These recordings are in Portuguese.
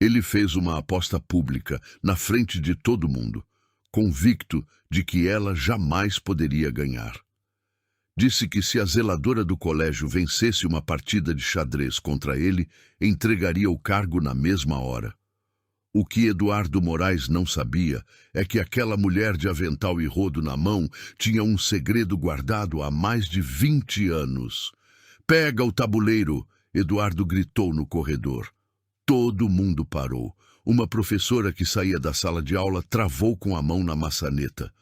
Ele fez uma aposta pública, na frente de todo mundo, convicto de que ela jamais poderia ganhar. Disse que se a zeladora do colégio vencesse uma partida de xadrez contra ele, entregaria o cargo na mesma hora. O que Eduardo Moraes não sabia é que aquela mulher de avental e rodo na mão tinha um segredo guardado há mais de 20 anos. "Pega o tabuleiro!" Eduardo gritou no corredor. Todo mundo parou. Uma professora que saía da sala de aula travou com a mão na maçaneta.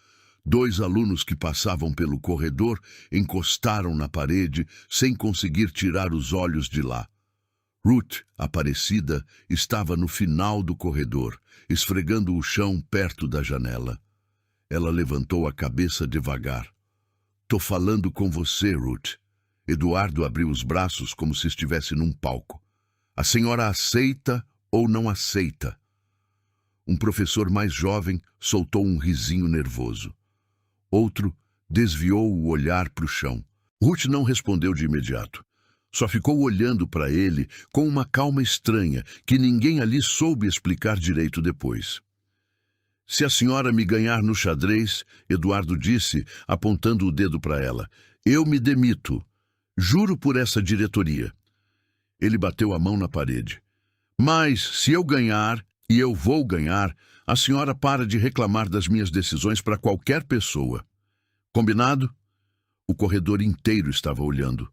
2 alunos que passavam pelo corredor encostaram na parede sem conseguir tirar os olhos de lá. Ruth, Aparecida, estava no final do corredor, esfregando o chão perto da janela. Ela levantou a cabeça devagar. "Tô falando com você, Ruth." Eduardo abriu os braços como se estivesse num palco. "A senhora aceita ou não aceita?" Um professor mais jovem soltou um risinho nervoso. Outro desviou o olhar para o chão. Ruth não respondeu de imediato. Só ficou olhando para ele com uma calma estranha que ninguém ali soube explicar direito depois. "Se a senhora me ganhar no xadrez," Eduardo disse, apontando o dedo para ela, "eu me demito. Juro por essa diretoria." Ele bateu a mão na parede. "Mas, se eu ganhar, e eu vou ganhar, a senhora para de reclamar das minhas decisões para qualquer pessoa. Combinado?" O corredor inteiro estava olhando.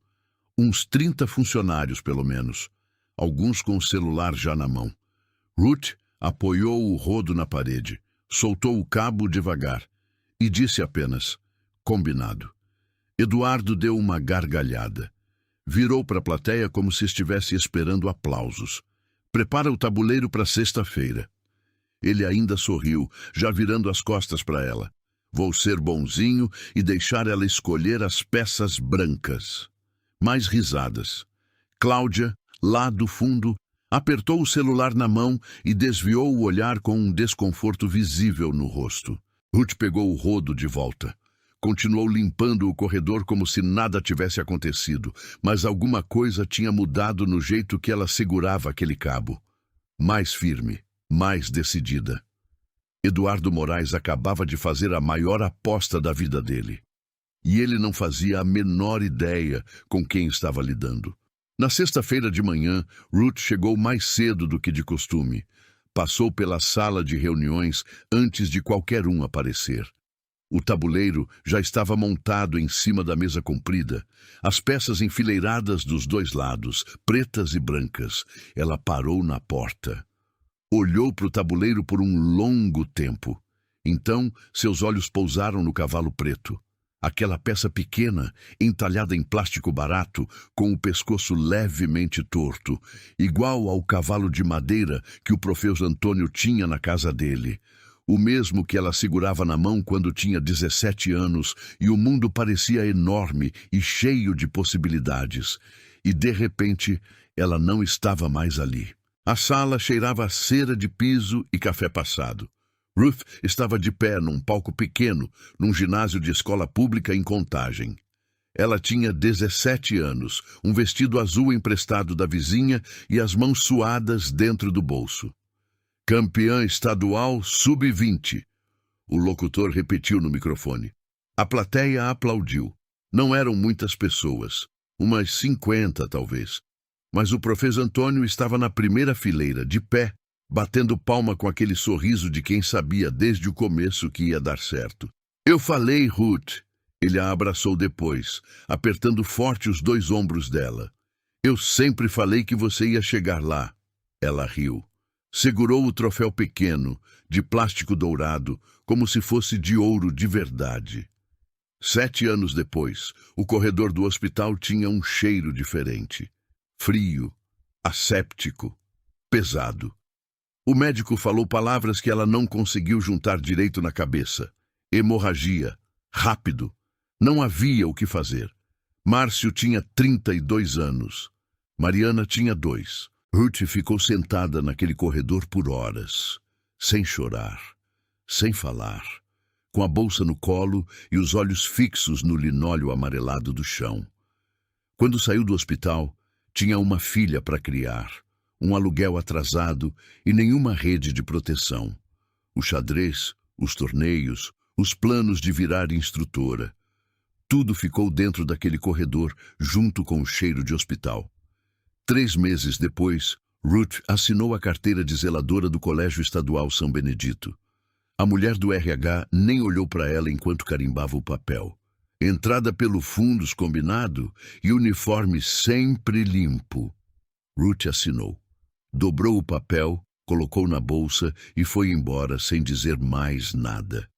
Uns 30 funcionários, pelo menos, alguns com o celular já na mão. Ruth apoiou o rodo na parede, soltou o cabo devagar e disse apenas, "Combinado." Eduardo deu uma gargalhada. Virou para a plateia como se estivesse esperando aplausos. "Prepara o tabuleiro para sexta-feira." Ele ainda sorriu, já virando as costas para ela. "Vou ser bonzinho e deixar ela escolher as peças brancas." Mais risadas. Cláudia, lá do fundo, apertou o celular na mão e desviou o olhar com um desconforto visível no rosto. Ruth pegou o rodo de volta. Continuou limpando o corredor como se nada tivesse acontecido, mas alguma coisa tinha mudado no jeito que ela segurava aquele cabo. Mais firme, mais decidida. Eduardo Moraes acabava de fazer a maior aposta da vida dele. E ele não fazia a menor ideia com quem estava lidando. Na sexta-feira de manhã, Ruth chegou mais cedo do que de costume. Passou pela sala de reuniões antes de qualquer um aparecer. O tabuleiro já estava montado em cima da mesa comprida, as peças enfileiradas dos 2 lados, pretas e brancas. Ela parou na porta. Olhou para o tabuleiro por um longo tempo. Então, seus olhos pousaram no cavalo preto. Aquela peça pequena, entalhada em plástico barato, com o pescoço levemente torto, igual ao cavalo de madeira que o professor Antônio tinha na casa dele. O mesmo que ela segurava na mão quando tinha 17 anos e o mundo parecia enorme e cheio de possibilidades. E, de repente, ela não estava mais ali. A sala cheirava a cera de piso e café passado. Ruth estava de pé num palco pequeno, num ginásio de escola pública em Contagem. Ela tinha 17 anos, um vestido azul emprestado da vizinha e as mãos suadas dentro do bolso. "Campeã estadual sub-20", o locutor repetiu no microfone. A plateia aplaudiu. Não eram muitas pessoas, umas 50 talvez. Mas o professor Antônio estava na primeira fileira, de pé, batendo palma com aquele sorriso de quem sabia desde o começo que ia dar certo. "Eu falei, Ruth." Ele a abraçou depois, apertando forte os 2 ombros dela. "Eu sempre falei que você ia chegar lá." Ela riu. Segurou o troféu pequeno, de plástico dourado, como se fosse de ouro de verdade. 7 anos depois, o corredor do hospital tinha um cheiro diferente. Frio, asséptico, pesado. O médico falou palavras que ela não conseguiu juntar direito na cabeça. Hemorragia. Rápido. Não havia o que fazer. Márcio tinha 32 anos. Mariana tinha 2. Ruth ficou sentada naquele corredor por horas, sem chorar, sem falar, com a bolsa no colo e os olhos fixos no linóleo amarelado do chão. Quando saiu do hospital, tinha uma filha para criar, um aluguel atrasado e nenhuma rede de proteção. O xadrez, os torneios, os planos de virar instrutora. Tudo ficou dentro daquele corredor, junto com o cheiro de hospital. 3 meses depois, Ruth assinou a carteira de zeladora do Colégio Estadual São Benedito. A mulher do RH nem olhou para ela enquanto carimbava o papel. Entrada pelo fundos combinado e uniforme sempre limpo. Ruth assinou. Dobrou o papel, colocou na bolsa e foi embora sem dizer mais nada.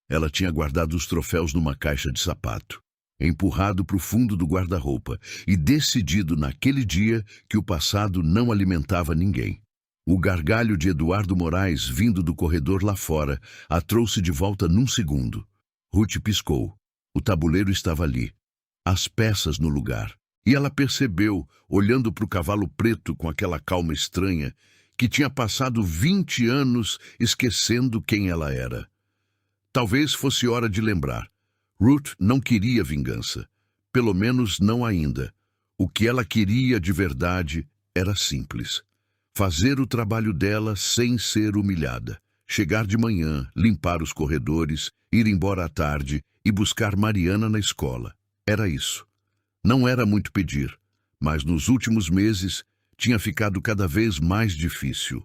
Ela tinha guardado os troféus numa caixa de sapato, empurrado para o fundo do guarda-roupa e decidido naquele dia que o passado não alimentava ninguém. O gargalho de Eduardo Moraes, vindo do corredor lá fora, a trouxe de volta num segundo. Ruth piscou. O tabuleiro estava ali, as peças no lugar. E ela percebeu, olhando para o cavalo preto com aquela calma estranha, que tinha passado 20 anos esquecendo quem ela era. Talvez fosse hora de lembrar. Ruth não queria vingança. Pelo menos não ainda. O que ela queria de verdade era simples. Fazer o trabalho dela sem ser humilhada. Chegar de manhã, limpar os corredores, ir embora à tarde e buscar Mariana na escola. Era isso. Não era muito pedir, mas nos últimos meses tinha ficado cada vez mais difícil.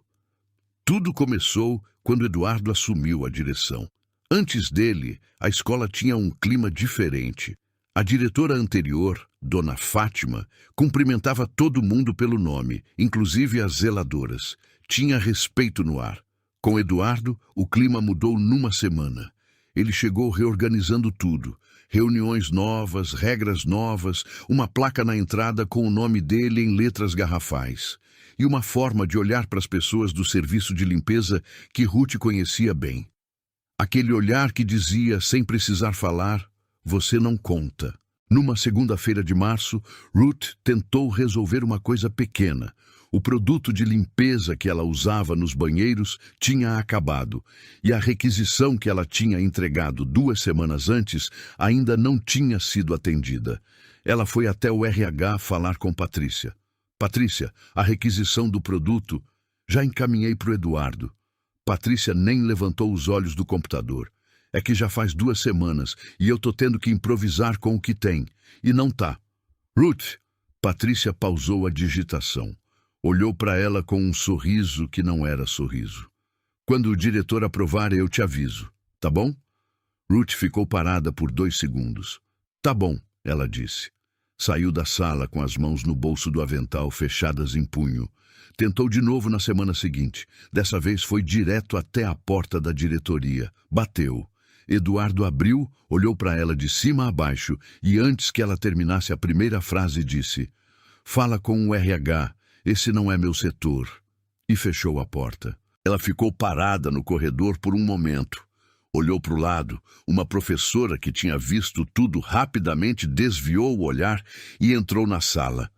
Tudo começou quando Eduardo assumiu a direção. Antes dele, a escola tinha um clima diferente. A diretora anterior, Dona Fátima, cumprimentava todo mundo pelo nome, inclusive as zeladoras. Tinha respeito no ar. Com Eduardo, o clima mudou numa semana. Ele chegou reorganizando tudo. Reuniões novas, regras novas, uma placa na entrada com o nome dele em letras garrafais. E uma forma de olhar para as pessoas do serviço de limpeza que Ruth conhecia bem. Aquele olhar que dizia, sem precisar falar, você não conta. Numa segunda-feira de março, Ruth tentou resolver uma coisa pequena. O produto de limpeza que ela usava nos banheiros tinha acabado, e a requisição que ela tinha entregado 2 semanas antes ainda não tinha sido atendida. Ela foi até o RH falar com Patrícia. Patrícia, a requisição do produto já encaminhei para o Eduardo. Patrícia nem levantou os olhos do computador. É que já faz 2 semanas e eu tô tendo que improvisar com o que tem. E não tá. Ruth, Patrícia pausou a digitação. Olhou para ela com um sorriso que não era sorriso. Quando o diretor aprovar, eu te aviso. Tá bom? Ruth ficou parada por 2 segundos. Tá bom, ela disse. Saiu da sala com as mãos no bolso do avental fechadas em punho. Tentou de novo na semana seguinte. Dessa vez foi direto até a porta da diretoria. Bateu. Eduardo abriu, olhou para ela de cima a baixo e antes que ela terminasse a primeira frase disse: fala com o RH, esse não é meu setor. E fechou a porta. Ela ficou parada no corredor por um momento. Olhou para o lado. Uma professora que tinha visto tudo rapidamente desviou o olhar e entrou na sala.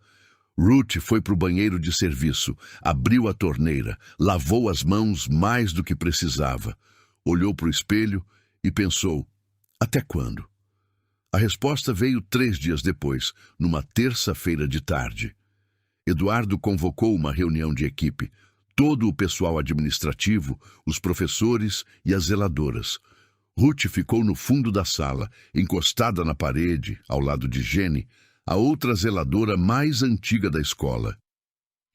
Ruth foi para o banheiro de serviço, abriu a torneira, lavou as mãos mais do que precisava. Olhou para o espelho e pensou, até quando? A resposta veio 3 dias depois, numa terça-feira de tarde. Eduardo convocou uma reunião de equipe. Todo o pessoal administrativo, os professores e as zeladoras. Ruth ficou no fundo da sala, encostada na parede, ao lado de Jenny, a outra zeladora mais antiga da escola.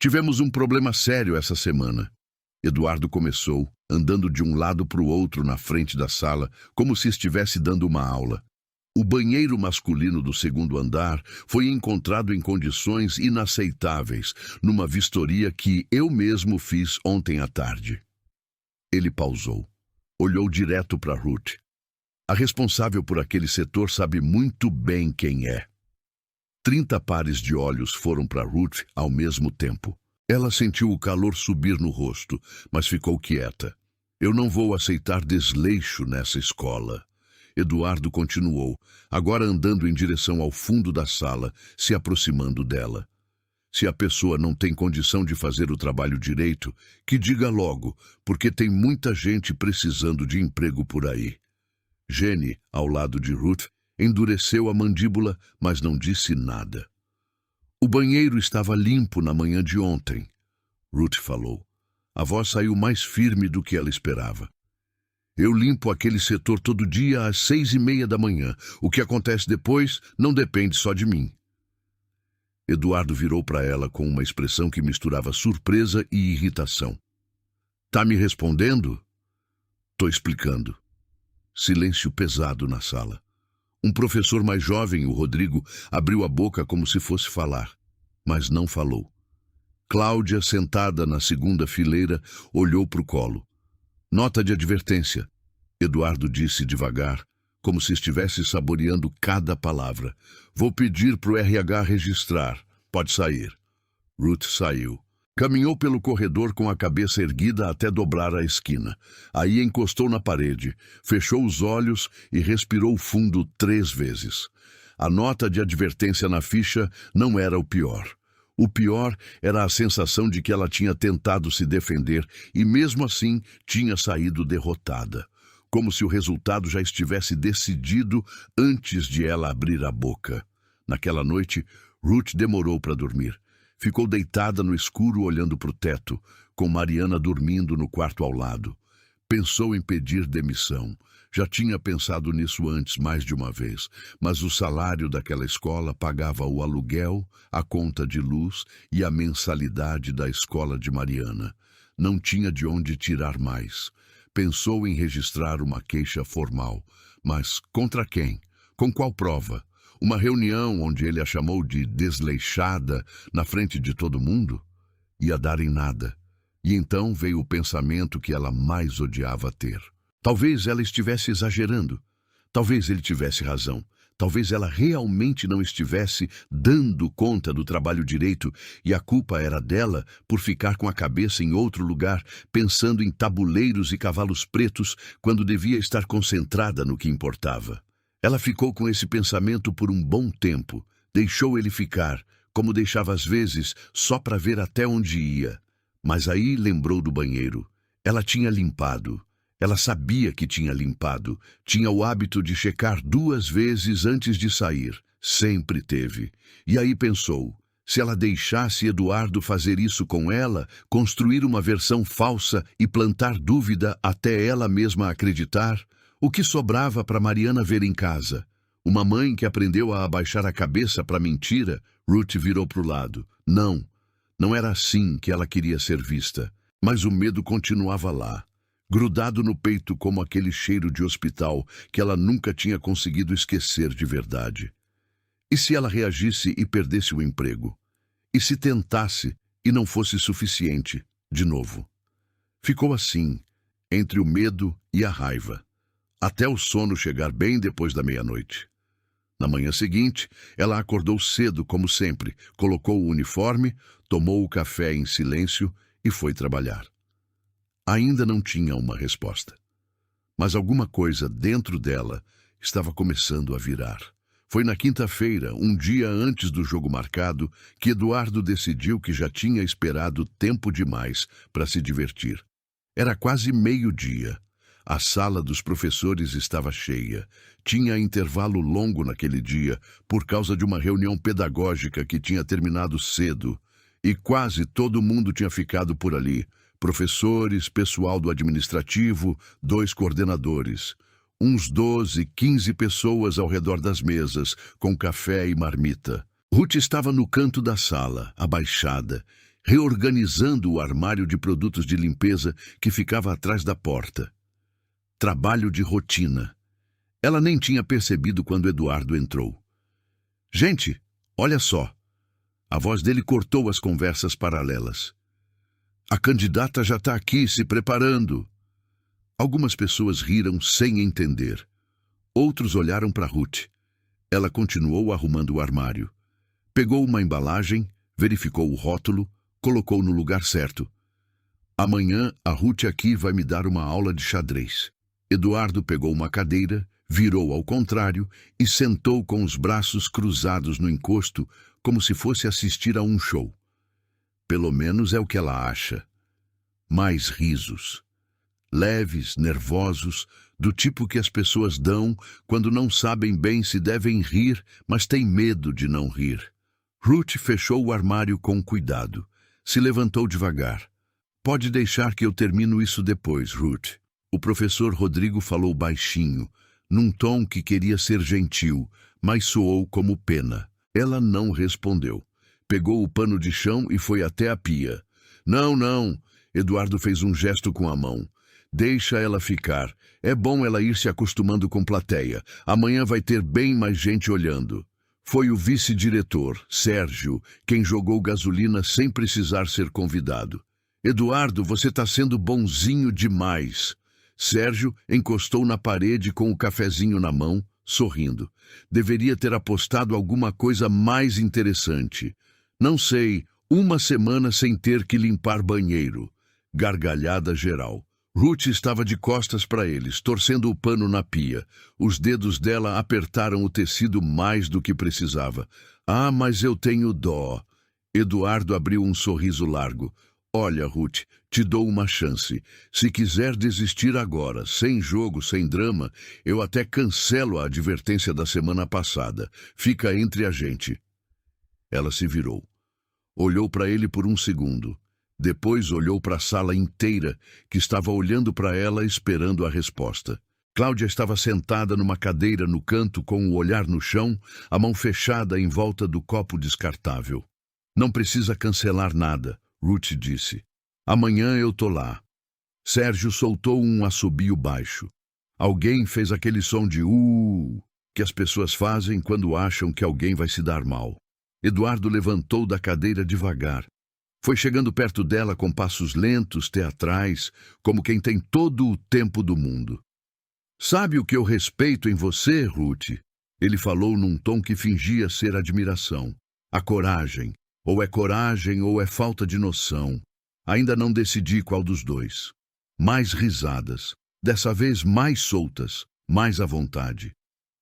Tivemos um problema sério essa semana. Eduardo começou, andando de um lado para o outro na frente da sala, como se estivesse dando uma aula. O banheiro masculino do 2º andar foi encontrado em condições inaceitáveis, numa vistoria que eu mesmo fiz ontem à tarde. Ele pausou. Olhou direto para Ruth. A responsável por aquele setor sabe muito bem quem é. 30 pares de olhos foram para Ruth ao mesmo tempo. Ela sentiu o calor subir no rosto, mas ficou quieta. Eu não vou aceitar desleixo nessa escola. Eduardo continuou, agora andando em direção ao fundo da sala, se aproximando dela. Se a pessoa não tem condição de fazer o trabalho direito, que diga logo, porque tem muita gente precisando de emprego por aí. Jenny, ao lado de Ruth, endureceu a mandíbula, mas não disse nada. O banheiro estava limpo na manhã de ontem. Ruth falou. A voz saiu mais firme do que ela esperava. Eu limpo aquele setor todo dia às 6:30 da manhã. O que acontece depois não depende só de mim. Eduardo virou para ela com uma expressão que misturava surpresa e irritação. Tá me respondendo? Tô explicando. Silêncio pesado na sala. Um professor mais jovem, o Rodrigo, abriu a boca como se fosse falar, mas não falou. Cláudia, sentada na segunda fileira, olhou para o colo. Nota de advertência. Eduardo disse devagar, como se estivesse saboreando cada palavra. Vou pedir para o RH registrar. Pode sair. Ruth saiu. Caminhou pelo corredor com a cabeça erguida até dobrar a esquina. Aí encostou na parede, fechou os olhos e respirou fundo 3 vezes. A nota de advertência na ficha não era o pior. O pior era a sensação de que ela tinha tentado se defender e, mesmo assim, tinha saído derrotada. Como se o resultado já estivesse decidido antes de ela abrir a boca. Naquela noite, Ruth demorou para dormir. Ficou deitada no escuro olhando para o teto, com Mariana dormindo no quarto ao lado. Pensou em pedir demissão. Já tinha pensado nisso antes mais de uma vez, mas o salário daquela escola pagava o aluguel, a conta de luz e a mensalidade da escola de Mariana. Não tinha de onde tirar mais. Pensou em registrar uma queixa formal. Mas contra quem? Com qual prova? Uma reunião onde ele a chamou de desleixada na frente de todo mundo? Ia dar em nada. E então veio o pensamento que ela mais odiava ter. Talvez ela estivesse exagerando. Talvez ele tivesse razão. Talvez ela realmente não estivesse dando conta do trabalho direito e a culpa era dela por ficar com a cabeça em outro lugar, pensando em tabuleiros e cavalos pretos, quando devia estar concentrada no que importava. Ela ficou com esse pensamento por um bom tempo. Deixou ele ficar, como deixava às vezes, só para ver até onde ia. Mas aí lembrou do banheiro. Ela tinha limpado. Ela sabia que tinha limpado. Tinha o hábito de checar 2 vezes antes de sair. Sempre teve. E aí pensou, se ela deixasse Eduardo fazer isso com ela, construir uma versão falsa e plantar dúvida até ela mesma acreditar, o que sobrava para Mariana ver em casa? Uma mãe que aprendeu a abaixar a cabeça para mentira? Ruth virou para o lado. Não era assim que ela queria ser vista. Mas o medo continuava lá, grudado no peito como aquele cheiro de hospital que ela nunca tinha conseguido esquecer de verdade. E se ela reagisse e perdesse o emprego? E se tentasse e não fosse suficiente, de novo? Ficou assim, entre o medo e a raiva, até o sono chegar bem depois da meia-noite. Na manhã seguinte, ela acordou cedo, como sempre, colocou o uniforme, tomou o café em silêncio e foi trabalhar. Ainda não tinha uma resposta. Mas alguma coisa dentro dela estava começando a virar. Foi na quinta-feira, um dia antes do jogo marcado, que Eduardo decidiu que já tinha esperado tempo demais para se divertir. Era quase meio-dia. A sala dos professores estava cheia. Tinha intervalo longo naquele dia, por causa de uma reunião pedagógica que tinha terminado cedo. E quase todo mundo tinha ficado por ali. Professores, pessoal do administrativo, 2 coordenadores. Uns 12, 15 pessoas ao redor das mesas, com café e marmita. Ruth estava no canto da sala, abaixada, reorganizando o armário de produtos de limpeza que ficava atrás da porta. Trabalho de rotina. Ela nem tinha percebido quando Eduardo entrou. Gente, olha só. A voz dele cortou as conversas paralelas. A candidata já está aqui, se preparando. Algumas pessoas riram sem entender. Outros olharam para Ruth. Ela continuou arrumando o armário. Pegou uma embalagem, verificou o rótulo, colocou no lugar certo. Amanhã a Ruth aqui vai me dar uma aula de xadrez. Eduardo pegou uma cadeira, virou ao contrário e sentou com os braços cruzados no encosto, como se fosse assistir a um show. Pelo menos é o que ela acha. Mais risos. Leves, nervosos, do tipo que as pessoas dão quando não sabem bem se devem rir, mas têm medo de não rir. Ruth fechou o armário com cuidado. Se levantou devagar. Pode deixar que eu termino isso depois, Ruth. O professor Rodrigo falou baixinho, num tom que queria ser gentil, mas soou como pena. Ela não respondeu. Pegou o pano de chão e foi até a pia. Não, não. Eduardo fez um gesto com a mão. Deixa ela ficar. É bom ela ir se acostumando com plateia. Amanhã vai ter bem mais gente olhando. Foi o vice-diretor, Sérgio, quem jogou gasolina sem precisar ser convidado. Eduardo, você está sendo bonzinho demais. Sérgio encostou na parede com o cafezinho na mão, sorrindo. Deveria ter apostado alguma coisa mais interessante. Não sei, uma semana sem ter que limpar banheiro. Gargalhada geral. Ruth estava de costas para eles, torcendo o pano na pia. Os dedos dela apertaram o tecido mais do que precisava. Ah, mas eu tenho dó. Eduardo abriu um sorriso largo. Olha, Ruth, te dou uma chance. Se quiser desistir agora, sem jogo, sem drama, eu até cancelo a advertência da semana passada. Fica entre a gente. Ela se virou. Olhou para ele por um segundo. Depois olhou para a sala inteira, que estava olhando para ela esperando a resposta. Cláudia estava sentada numa cadeira no canto com o olhar no chão, a mão fechada em volta do copo descartável. Não precisa cancelar nada, Ruth disse. Amanhã eu tô lá. Sérgio soltou um assobio baixo. Alguém fez aquele som de que as pessoas fazem quando acham que alguém vai se dar mal. Eduardo levantou da cadeira devagar. Foi chegando perto dela com passos lentos, teatrais, como quem tem todo o tempo do mundo. Sabe o que eu respeito em você, Ruth? Ele falou num tom que fingia ser admiração. A coragem. Ou é coragem ou é falta de noção. Ainda não decidi qual dos dois. Mais risadas. Dessa vez mais soltas, mais à vontade.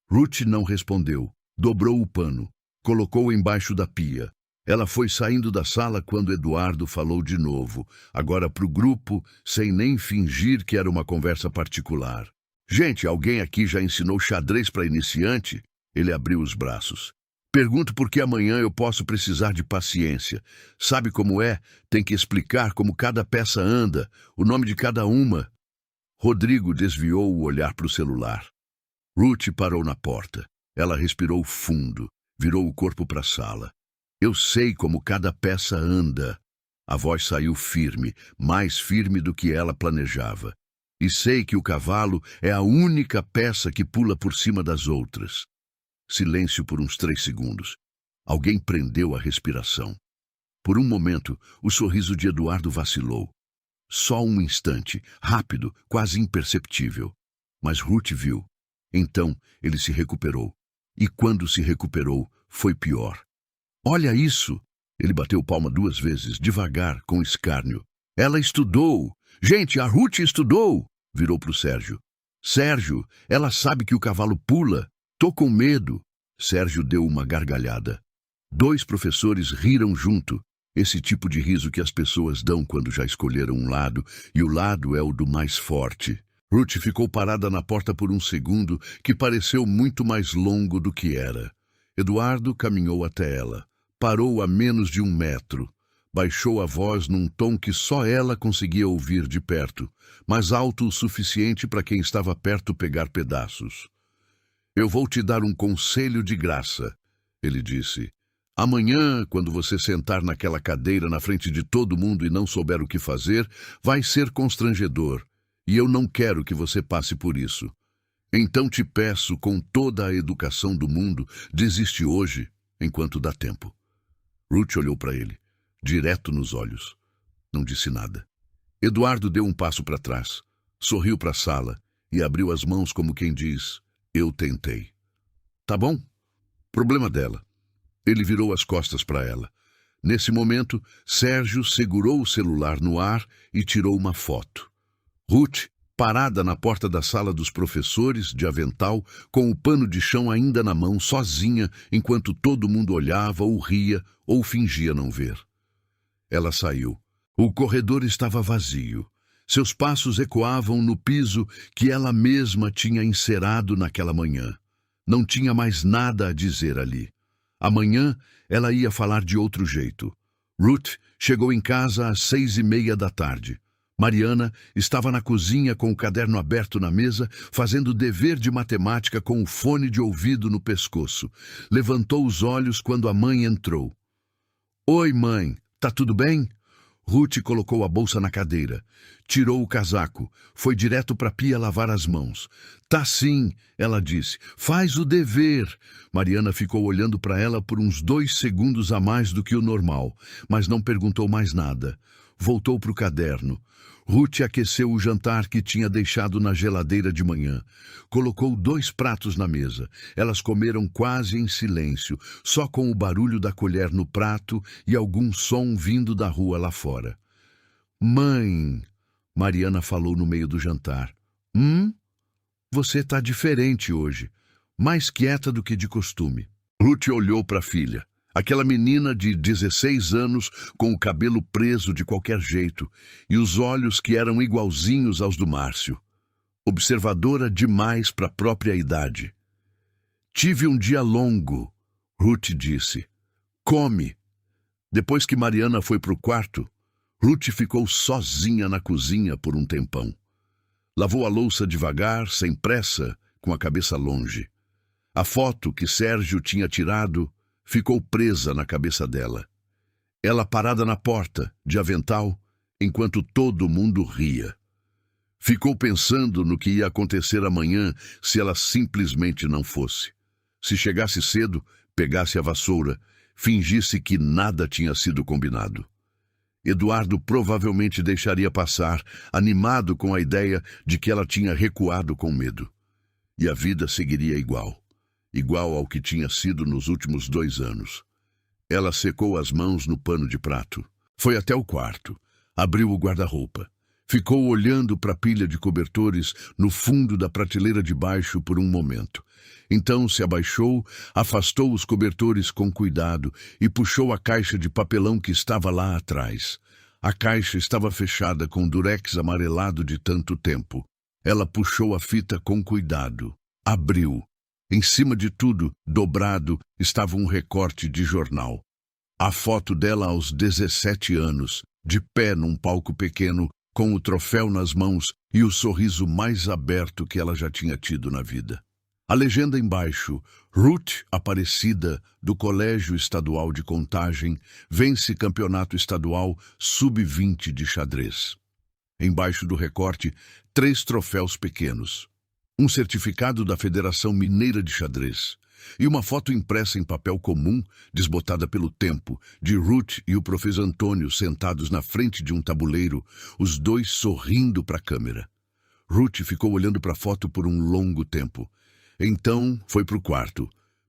Ruth não respondeu. Dobrou o pano. Colocou embaixo da pia. Ela foi saindo da sala quando Eduardo falou de novo, agora para o grupo, sem nem fingir que era uma conversa particular. Gente, alguém aqui já ensinou xadrez para iniciante? Ele abriu os braços. Pergunto por que amanhã eu posso precisar de paciência. Sabe como é? Tem que explicar como cada peça anda, o nome de cada uma. Rodrigo desviou o olhar para o celular. Ruth parou na porta. Ela respirou fundo, virou o corpo para a sala. Eu sei como cada peça anda. A voz saiu firme, mais firme do que ela planejava. E sei que o cavalo é a única peça que pula por cima das outras. Silêncio por uns 3 segundos. Alguém prendeu a respiração. Por um momento, o sorriso de Eduardo vacilou. Só um instante, rápido, quase imperceptível. Mas Ruth viu. Então, ele se recuperou. E quando se recuperou, foi pior. Olha isso! Ele bateu palma 2 vezes, devagar, com escárnio. Ela estudou! Gente, a Ruth estudou! Virou para o Sérgio. Sérgio, ela sabe que o cavalo pula. Tô com medo. Sérgio deu uma gargalhada. 2 professores riram junto. Esse tipo de riso que as pessoas dão quando já escolheram um lado, e o lado é o do mais forte. Ruth ficou parada na porta por um segundo, que pareceu muito mais longo do que era. Eduardo caminhou até ela. Parou a menos de 1 metro. Baixou a voz num tom que só ela conseguia ouvir de perto, mas alto o suficiente para quem estava perto pegar pedaços. Eu vou te dar um conselho de graça, ele disse. Amanhã, quando você sentar naquela cadeira na frente de todo mundo e não souber o que fazer, vai ser constrangedor, e eu não quero que você passe por isso. Então te peço, com toda a educação do mundo, desiste hoje, enquanto dá tempo. Ruth olhou para ele, direto nos olhos. Não disse nada. Eduardo deu um passo para trás, sorriu para a sala e abriu as mãos como quem diz, eu tentei. Tá bom? Problema dela. Ele virou as costas para ela. Nesse momento, Sérgio segurou o celular no ar e tirou uma foto. Ruth, parada na porta da sala dos professores, de avental, com o pano de chão ainda na mão, sozinha, enquanto todo mundo olhava ou ria ou fingia não ver. Ela saiu. O corredor estava vazio. Seus passos ecoavam no piso que ela mesma tinha encerado naquela manhã. Não tinha mais nada a dizer ali. Amanhã ela ia falar de outro jeito. Ruth Chegou em casa às 6:30 da tarde. Mariana estava na cozinha com o caderno aberto na mesa, fazendo dever de matemática com o fone de ouvido no pescoço. Levantou os olhos quando a mãe entrou. Oi, mãe, tá tudo bem? Ruth colocou a bolsa na cadeira. Tirou o casaco. Foi direto para a pia lavar as mãos. Tá sim, ela disse. Faz o dever. Mariana ficou olhando para ela por uns 2 segundos a mais do que o normal, mas não perguntou mais nada. Voltou para o caderno. Ruth aqueceu o jantar que tinha deixado na geladeira de manhã. Colocou 2 pratos na mesa. Elas comeram quase em silêncio, só com o barulho da colher no prato e algum som vindo da rua lá fora. Mãe, Mariana falou no meio do jantar. Você tá diferente hoje, mais quieta do que de costume. Ruth olhou para a filha. Aquela menina de 16 anos com o cabelo preso de qualquer jeito e os olhos que eram igualzinhos aos do Márcio. Observadora demais para a própria idade. Tive um dia longo, Ruth disse. Come. Depois que Mariana foi para o quarto, Ruth ficou sozinha na cozinha por um tempão. Lavou a louça devagar, sem pressa, com a cabeça longe. A foto que Sérgio tinha tirado ficou presa na cabeça dela. Ela parada na porta, de avental, enquanto todo mundo ria. Ficou pensando no que ia acontecer amanhã se ela simplesmente não fosse. Se chegasse cedo, pegasse a vassoura, fingisse que nada tinha sido combinado. Eduardo provavelmente deixaria passar, animado com a ideia de que ela tinha recuado com medo. E a vida seguiria igual ao que tinha sido nos últimos 2 anos. Ela secou as mãos no pano de prato. Foi até o quarto. Abriu o guarda-roupa. Ficou olhando para a pilha de cobertores no fundo da prateleira de baixo por um momento. Então se abaixou, afastou os cobertores com cuidado e puxou a caixa de papelão que estava lá atrás. A caixa estava fechada com durex amarelado de tanto tempo. Ela puxou a fita com cuidado. Abriu. Em cima de tudo, dobrado, estava um recorte de jornal. A foto dela aos 17 anos, de pé num palco pequeno, com o troféu nas mãos e o sorriso mais aberto que ela já tinha tido na vida. A legenda embaixo, Ruth Aparecida, do Colégio Estadual de Contagem, vence campeonato estadual sub-20 de xadrez. Embaixo do recorte, 3 troféus pequenos. Um certificado da Federação Mineira de Xadrez e uma foto impressa em papel comum, desbotada pelo tempo, de Ruth e o professor Antônio sentados na frente de um tabuleiro, os dois sorrindo para a câmera. Ruth ficou olhando para a foto por um longo tempo. Então foi para o quarto,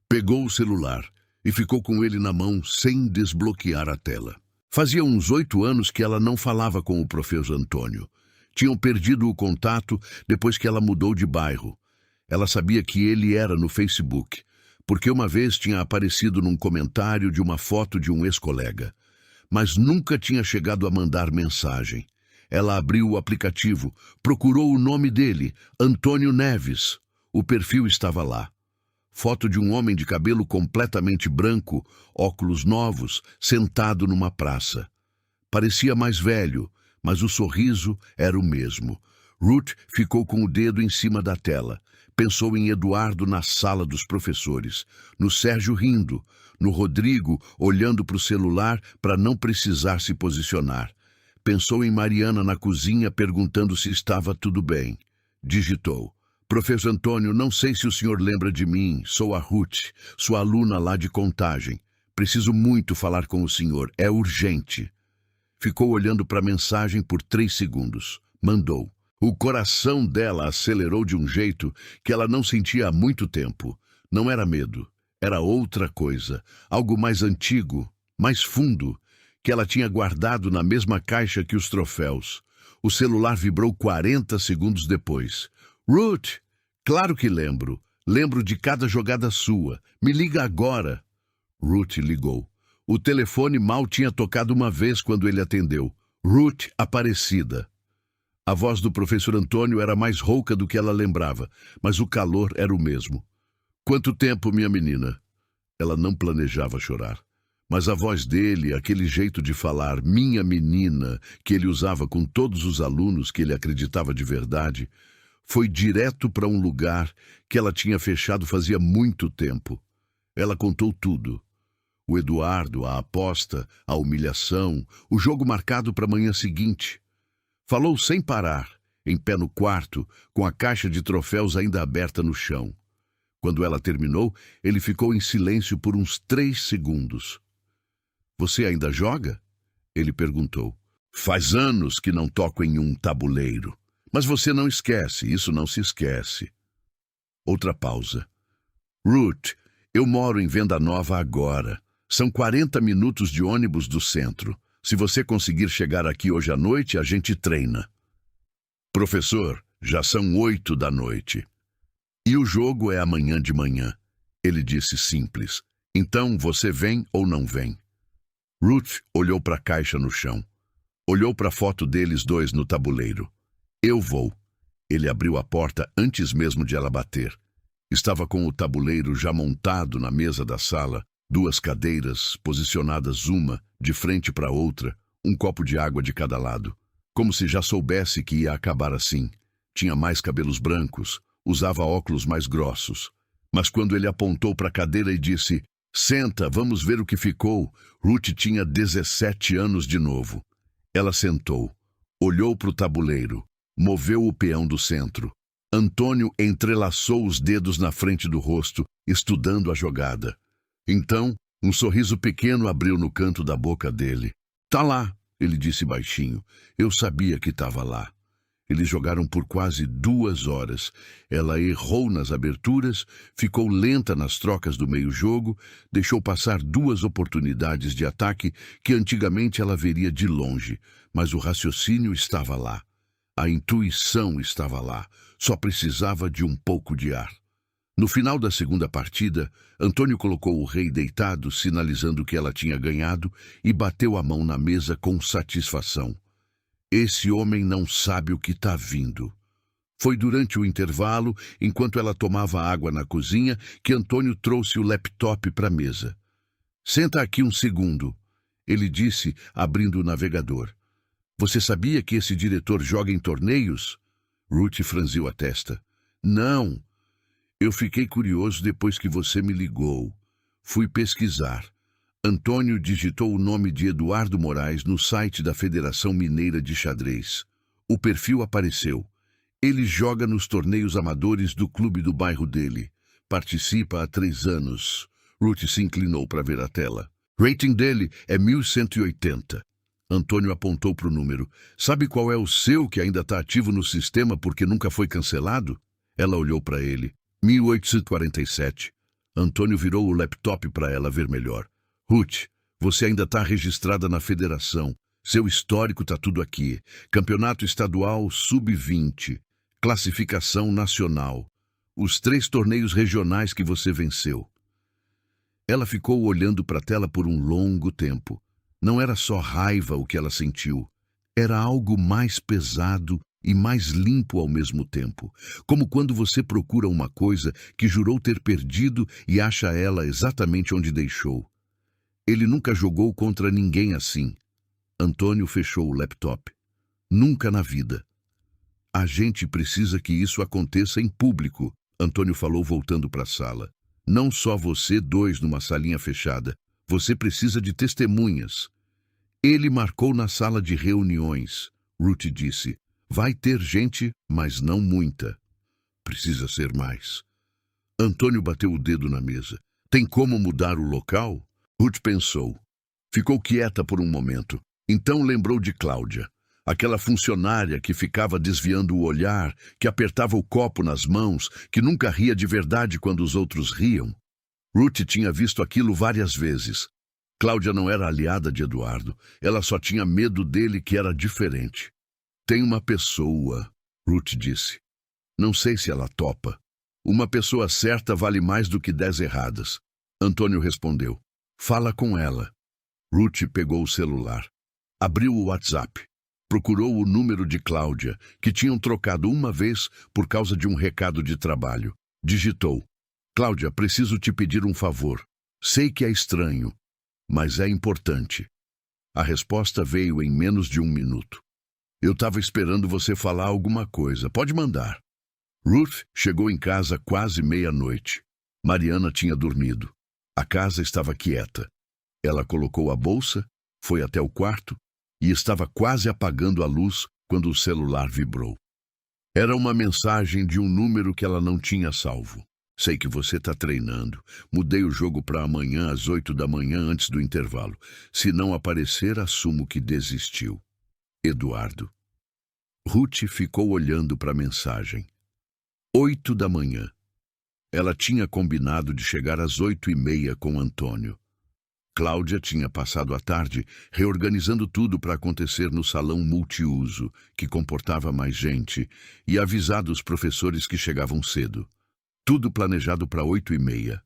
pegou o celular e ficou com ele na mão sem desbloquear a tela. Fazia uns 8 anos que ela não falava com o professor Antônio. Tinham perdido o contato depois que ela mudou de bairro. Ela sabia que ele era no Facebook, porque uma vez tinha aparecido num comentário de uma foto de um ex-colega. Mas nunca tinha chegado a mandar mensagem. Ela abriu o aplicativo, procurou o nome dele, Antônio Neves. O perfil estava lá. Foto de um homem de cabelo completamente branco, óculos novos, sentado numa praça. Parecia mais velho, mas o sorriso era o mesmo. Ruth ficou com o dedo em cima da tela. Pensou em Eduardo na sala dos professores, no Sérgio rindo, no Rodrigo olhando para o celular para não precisar se posicionar. Pensou em Mariana na cozinha perguntando se estava tudo bem. Digitou. Professor Antônio, não sei se o senhor lembra de mim. Sou a Ruth, sua aluna lá de Contagem. Preciso muito falar com o senhor. É urgente. Ficou olhando para a mensagem por 3 segundos. Mandou. O coração dela acelerou de um jeito que ela não sentia há muito tempo. Não era medo. Era outra coisa. Algo mais antigo, mais fundo, que ela tinha guardado na mesma caixa que os troféus. O celular vibrou 40 segundos depois. Ruth, claro que lembro. Lembro de cada jogada sua. Me liga agora. Ruth ligou. O telefone mal tinha tocado uma vez quando ele atendeu. Ruth Aparecida. A voz do professor Antônio era mais rouca do que ela lembrava, mas o calor era o mesmo. Quanto tempo, minha menina? Ela não planejava chorar, Mas a voz dele, aquele jeito de falar, minha menina, que ele usava com todos os alunos que ele acreditava de verdade, foi direto para um lugar que ela tinha fechado fazia muito tempo. Ela contou tudo. O Eduardo, a aposta, a humilhação, o jogo marcado para a manhã seguinte. Falou sem parar, em pé no quarto, com a caixa de troféus ainda aberta no chão. Quando ela terminou, ele ficou em silêncio por uns 3 segundos. Você ainda joga? Ele perguntou. Faz anos que não toco em um tabuleiro. Mas você não esquece, isso não se esquece. Outra pausa. Ruth, eu moro em Venda Nova agora. São 40 minutos de ônibus do centro. Se você conseguir chegar aqui hoje à noite, a gente treina. Professor, já são 8 da noite. E o jogo é amanhã de manhã. Ele disse simples. Então você vem ou não vem? Ruth olhou para a caixa no chão. Olhou para a foto deles dois no tabuleiro. Eu vou. Ele abriu a porta antes mesmo de ela bater. Estava com o tabuleiro já montado na mesa da sala, 2 cadeiras, posicionadas uma, de frente para outra, um copo de água de cada lado. Como se já soubesse que ia acabar assim. Tinha mais cabelos brancos, usava óculos mais grossos. Mas quando ele apontou para a cadeira e disse, senta, vamos ver o que ficou, Ruth tinha 17 anos de novo. Ela sentou, olhou para o tabuleiro, moveu o peão do centro. Antônio entrelaçou os dedos na frente do rosto, estudando a jogada. Então, um sorriso pequeno abriu no canto da boca dele. Tá lá, ele disse baixinho. Eu sabia que estava lá. Eles jogaram por quase 2 horas. Ela errou nas aberturas, ficou lenta nas trocas do meio-jogo, deixou passar 2 oportunidades de ataque que antigamente ela veria de longe, mas o raciocínio estava lá. A intuição estava lá, só precisava de um pouco de ar. No final da segunda partida, Antônio colocou o rei deitado, sinalizando que ela tinha ganhado, e bateu a mão na mesa com satisfação. Esse homem não sabe o que está vindo. Foi durante o intervalo, enquanto ela tomava água na cozinha, que Antônio trouxe o laptop para a mesa. Senta aqui um segundo, ele disse, abrindo o navegador. Você sabia que esse diretor joga em torneios? Ruth franziu a testa. Não. Eu fiquei curioso depois que você me ligou. Fui pesquisar. Antônio digitou o nome de Eduardo Moraes no site da Federação Mineira de Xadrez. O perfil apareceu. Ele joga nos torneios amadores do clube do bairro dele. Participa há 3 anos. Ruth se inclinou para ver a tela. Rating dele é 1180. Antônio apontou para o número. Sabe qual é o seu que ainda está ativo no sistema porque nunca foi cancelado? Ela olhou para ele. 1847. Antônio virou o laptop para ela ver melhor. Ruth, você ainda está registrada na federação. Seu histórico está tudo aqui. Campeonato estadual sub-20. Classificação nacional. Os 3 torneios regionais que você venceu. Ela ficou olhando para a tela por um longo tempo. Não era só raiva o que ela sentiu. Era algo mais pesado e mais limpo ao mesmo tempo. Como quando você procura uma coisa que jurou ter perdido e acha ela exatamente onde deixou. Ele nunca jogou contra ninguém assim. Antônio fechou o laptop. Nunca na vida. A gente precisa que isso aconteça em público, Antônio falou voltando para a sala. Não só você 2 numa salinha fechada. Você precisa de testemunhas. Ele marcou na sala de reuniões. Ruth disse. Vai ter gente, mas não muita. Precisa ser mais. Antônio bateu o dedo na mesa. Tem como mudar o local? Ruth pensou. Ficou quieta por um momento. Então lembrou de Cláudia. Aquela funcionária que ficava desviando o olhar, que apertava o copo nas mãos, que nunca ria de verdade quando os outros riam. Ruth tinha visto aquilo várias vezes. Cláudia não era aliada de Eduardo. Ela só tinha medo dele, que era diferente. Tem uma pessoa, Ruth disse. Não sei se ela topa. Uma pessoa certa vale mais do que 10 erradas. Antônio respondeu. Fala com ela. Ruth pegou o celular. Abriu o WhatsApp. Procurou o número de Cláudia, que tinham trocado uma vez por causa de um recado de trabalho. Digitou. Cláudia, preciso te pedir um favor. Sei que é estranho. mas é importante. A resposta veio em menos de 1 minuto. Eu estava esperando você falar alguma coisa. Pode mandar. Ruth chegou em casa quase meia-noite. Mariana tinha dormido. A casa estava quieta. Ela colocou a bolsa, foi até o quarto e estava quase apagando a luz quando o celular vibrou. Era uma mensagem de um número que ela não tinha salvo. Sei que você está treinando. Mudei o jogo para amanhã às 8 da manhã antes do intervalo. Se não aparecer, assumo que desistiu. Eduardo. Ruth ficou olhando para a mensagem. 8 da manhã. Ela tinha combinado de chegar às 8h30 com Antônio. Cláudia tinha passado a tarde reorganizando tudo para acontecer no salão multiuso, que comportava mais gente, e avisado os professores que chegavam cedo. Tudo planejado para 8h30.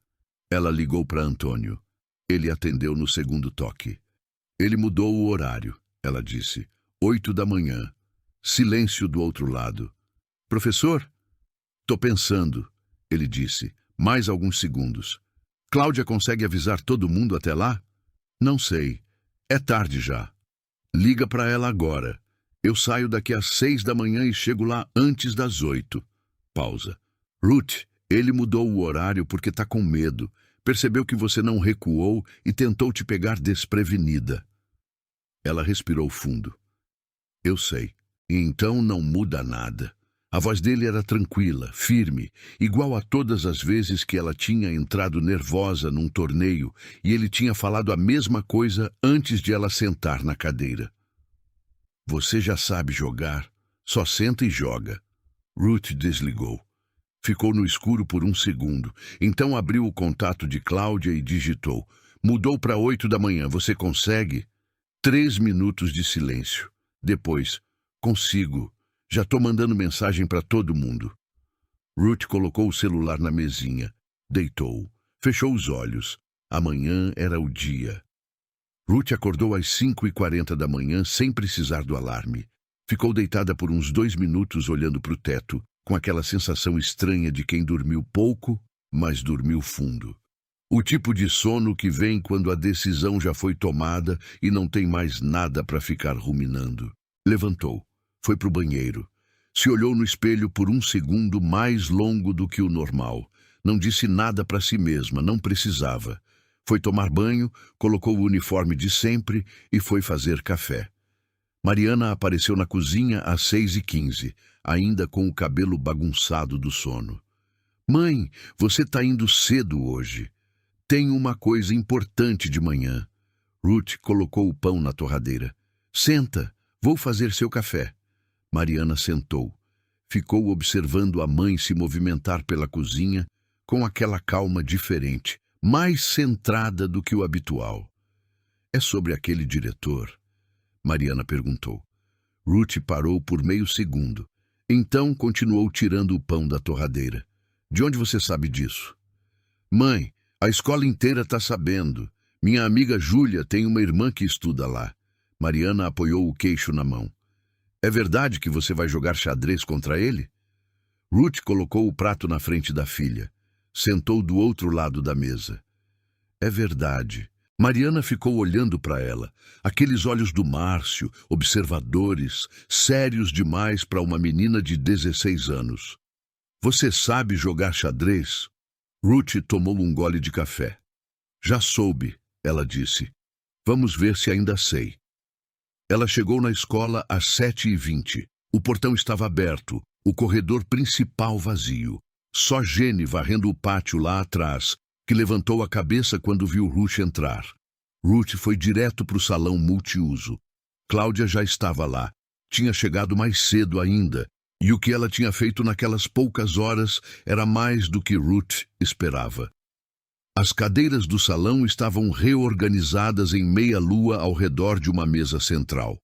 Ela ligou para Antônio. Ele atendeu no segundo toque. Ele mudou o horário, ela disse. 8 da manhã. Silêncio do outro lado. Professor? Tô pensando, ele disse. Mais alguns segundos. Cláudia consegue avisar todo mundo até lá? Não sei. É tarde já. Liga para ela agora. Eu saio daqui às 6 da manhã e chego lá antes das 8. Pausa. Ruth, ele mudou o horário porque tá com medo. Percebeu que você não recuou e tentou te pegar desprevenida. Ela respirou fundo. Eu sei. E então não muda nada. A voz dele era tranquila, firme, igual a todas as vezes que ela tinha entrado nervosa num torneio e ele tinha falado a mesma coisa antes de ela sentar na cadeira. Você já sabe jogar, só senta e joga. Ruth desligou. Ficou no escuro por 1 segundo, então abriu o contato de Cláudia e digitou. Mudou para 8 da manhã, você consegue? 3 minutos de silêncio. Depois, consigo. Já tô mandando mensagem para todo mundo. Ruth colocou o celular na mesinha, deitou, fechou os olhos. Amanhã era o dia. Ruth acordou às 5h40 da manhã sem precisar do alarme. Ficou deitada por uns 2 minutos olhando para o teto, com aquela sensação estranha de quem dormiu pouco, mas dormiu fundo. O tipo de sono que vem quando a decisão já foi tomada e não tem mais nada para ficar ruminando. Levantou. Foi para o banheiro. Se olhou no espelho por 1 segundo mais longo do que o normal. Não disse nada para si mesma, não precisava. Foi tomar banho, colocou o uniforme de sempre e foi fazer café. Mariana apareceu na cozinha às 6h15, ainda com o cabelo bagunçado do sono. Mãe, você tá indo cedo hoje. Tem uma coisa importante de manhã. Ruth colocou o pão na torradeira. Senta, vou fazer seu café. Mariana sentou. Ficou observando a mãe se movimentar pela cozinha com aquela calma diferente, mais centrada do que o habitual. É sobre aquele diretor? Mariana perguntou. Ruth parou por meio segundo. Então continuou tirando o pão da torradeira. De onde você sabe disso? Mãe, a escola inteira está sabendo. Minha amiga Júlia tem uma irmã que estuda lá. Mariana apoiou o queixo na mão. É verdade que você vai jogar xadrez contra ele? Ruth colocou o prato na frente da filha. Sentou do outro lado da mesa. É verdade. Mariana ficou olhando para ela. Aqueles olhos do Márcio, observadores, sérios demais para uma menina de 16 anos. Você sabe jogar xadrez? Ruth tomou um gole de café. Já soube, ela disse. Vamos ver se ainda sei. Ela chegou na escola às 7h20. O portão estava aberto, o corredor principal vazio. Só Jenny varrendo o pátio lá atrás, que levantou a cabeça quando viu Ruth entrar. Ruth foi direto para o salão multiuso. Cláudia já estava lá. Tinha chegado mais cedo ainda, e o que ela tinha feito naquelas poucas horas era mais do que Ruth esperava. As cadeiras do salão estavam reorganizadas em meia-lua ao redor de uma mesa central.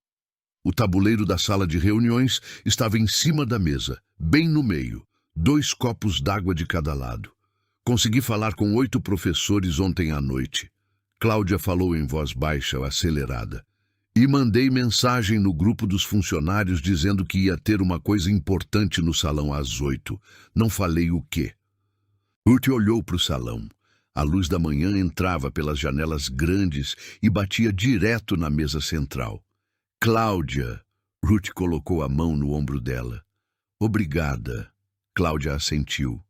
O tabuleiro da sala de reuniões estava em cima da mesa, bem no meio, 2 copos d'água de cada lado. Consegui falar com 8 professores ontem à noite. Cláudia falou em voz baixa, acelerada. E mandei mensagem no grupo dos funcionários dizendo que ia ter uma coisa importante no salão às 8. Não falei o quê. Ruth olhou para o salão. A luz da manhã entrava pelas janelas grandes e batia direto na mesa central. Cláudia! Ruth colocou a mão no ombro dela. Obrigada. Cláudia assentiu.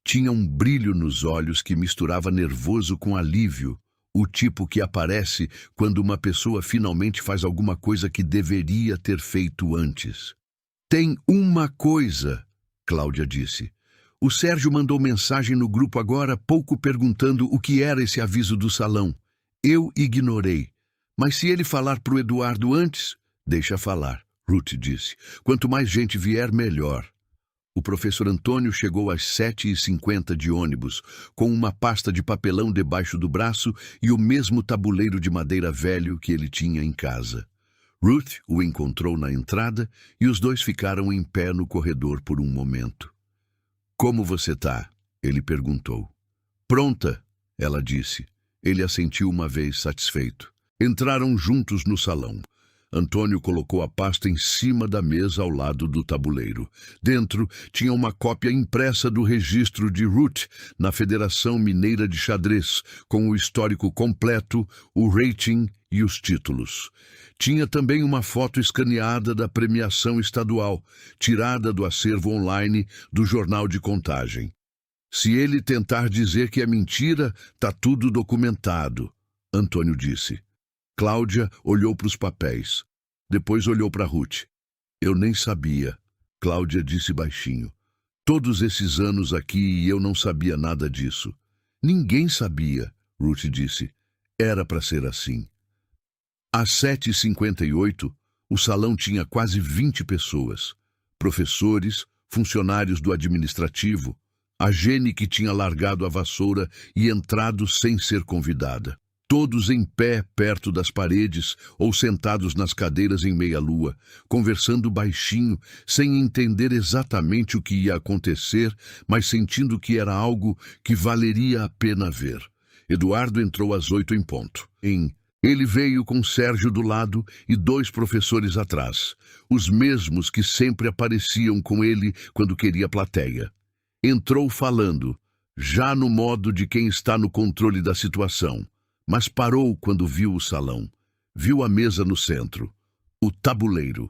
Tinha um brilho nos olhos que misturava nervoso com alívio, o tipo que aparece quando uma pessoa finalmente faz alguma coisa que deveria ter feito antes. Tem uma coisa, Cláudia disse. O Sérgio mandou mensagem no grupo agora há pouco perguntando o que era esse aviso do salão. Eu ignorei. Mas se ele falar pro Eduardo antes, deixa falar, Ruth disse. Quanto mais gente vier, melhor. O professor Antônio chegou às 7h50 de ônibus, com uma pasta de papelão debaixo do braço e o mesmo tabuleiro de madeira velho que ele tinha em casa. Ruth o encontrou na entrada e os dois ficaram em pé no corredor por um momento. Como você tá? Ele perguntou. Pronta, ela disse. Ele assentiu uma vez satisfeito. Entraram juntos no salão. Antônio colocou a pasta em cima da mesa ao lado do tabuleiro. Dentro tinha uma cópia impressa do registro de Ruth na Federação Mineira de Xadrez, com o histórico completo, o rating e os títulos. Tinha também uma foto escaneada da premiação estadual, tirada do acervo online do Jornal de Contagem. Se ele tentar dizer que é mentira, tá tudo documentado, Antônio disse. Cláudia olhou para os papéis. Depois olhou para Ruth. Eu nem sabia, Cláudia disse baixinho. Todos esses anos aqui e eu não sabia nada disso. Ninguém sabia, Ruth disse. Era para ser assim. Às 7h58, o salão tinha quase 20 pessoas. Professores, funcionários do administrativo, a Gene que tinha largado a vassoura e entrado sem ser convidada. Todos em pé perto das paredes ou sentados nas cadeiras em meia-lua, conversando baixinho, sem entender exatamente o que ia acontecer, mas sentindo que era algo que valeria a pena ver. Eduardo entrou às 8 em ponto. Ele veio com Sérgio do lado e 2 professores atrás, os mesmos que sempre apareciam com ele quando queria plateia. Entrou falando, já no modo de quem está no controle da situação. Mas parou quando viu o salão. Viu a mesa no centro, o tabuleiro,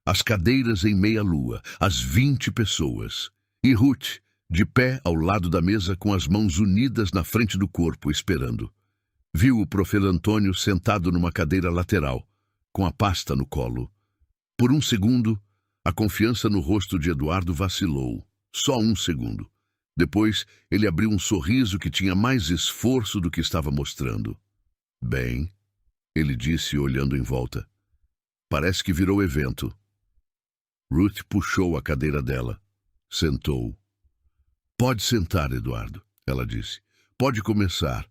as cadeiras em meia-lua, as 20 pessoas. E Ruth, de pé ao lado da mesa com as mãos unidas na frente do corpo, esperando. Viu o professor Antônio sentado numa cadeira lateral, com a pasta no colo. Por um segundo, a confiança no rosto de Eduardo vacilou. Só um segundo. Depois, ele abriu um sorriso que tinha mais esforço do que estava mostrando. Bem, ele disse olhando em volta. Parece que virou evento. Ruth puxou a cadeira dela. Sentou. Pode sentar, Eduardo, ela disse. Pode começar.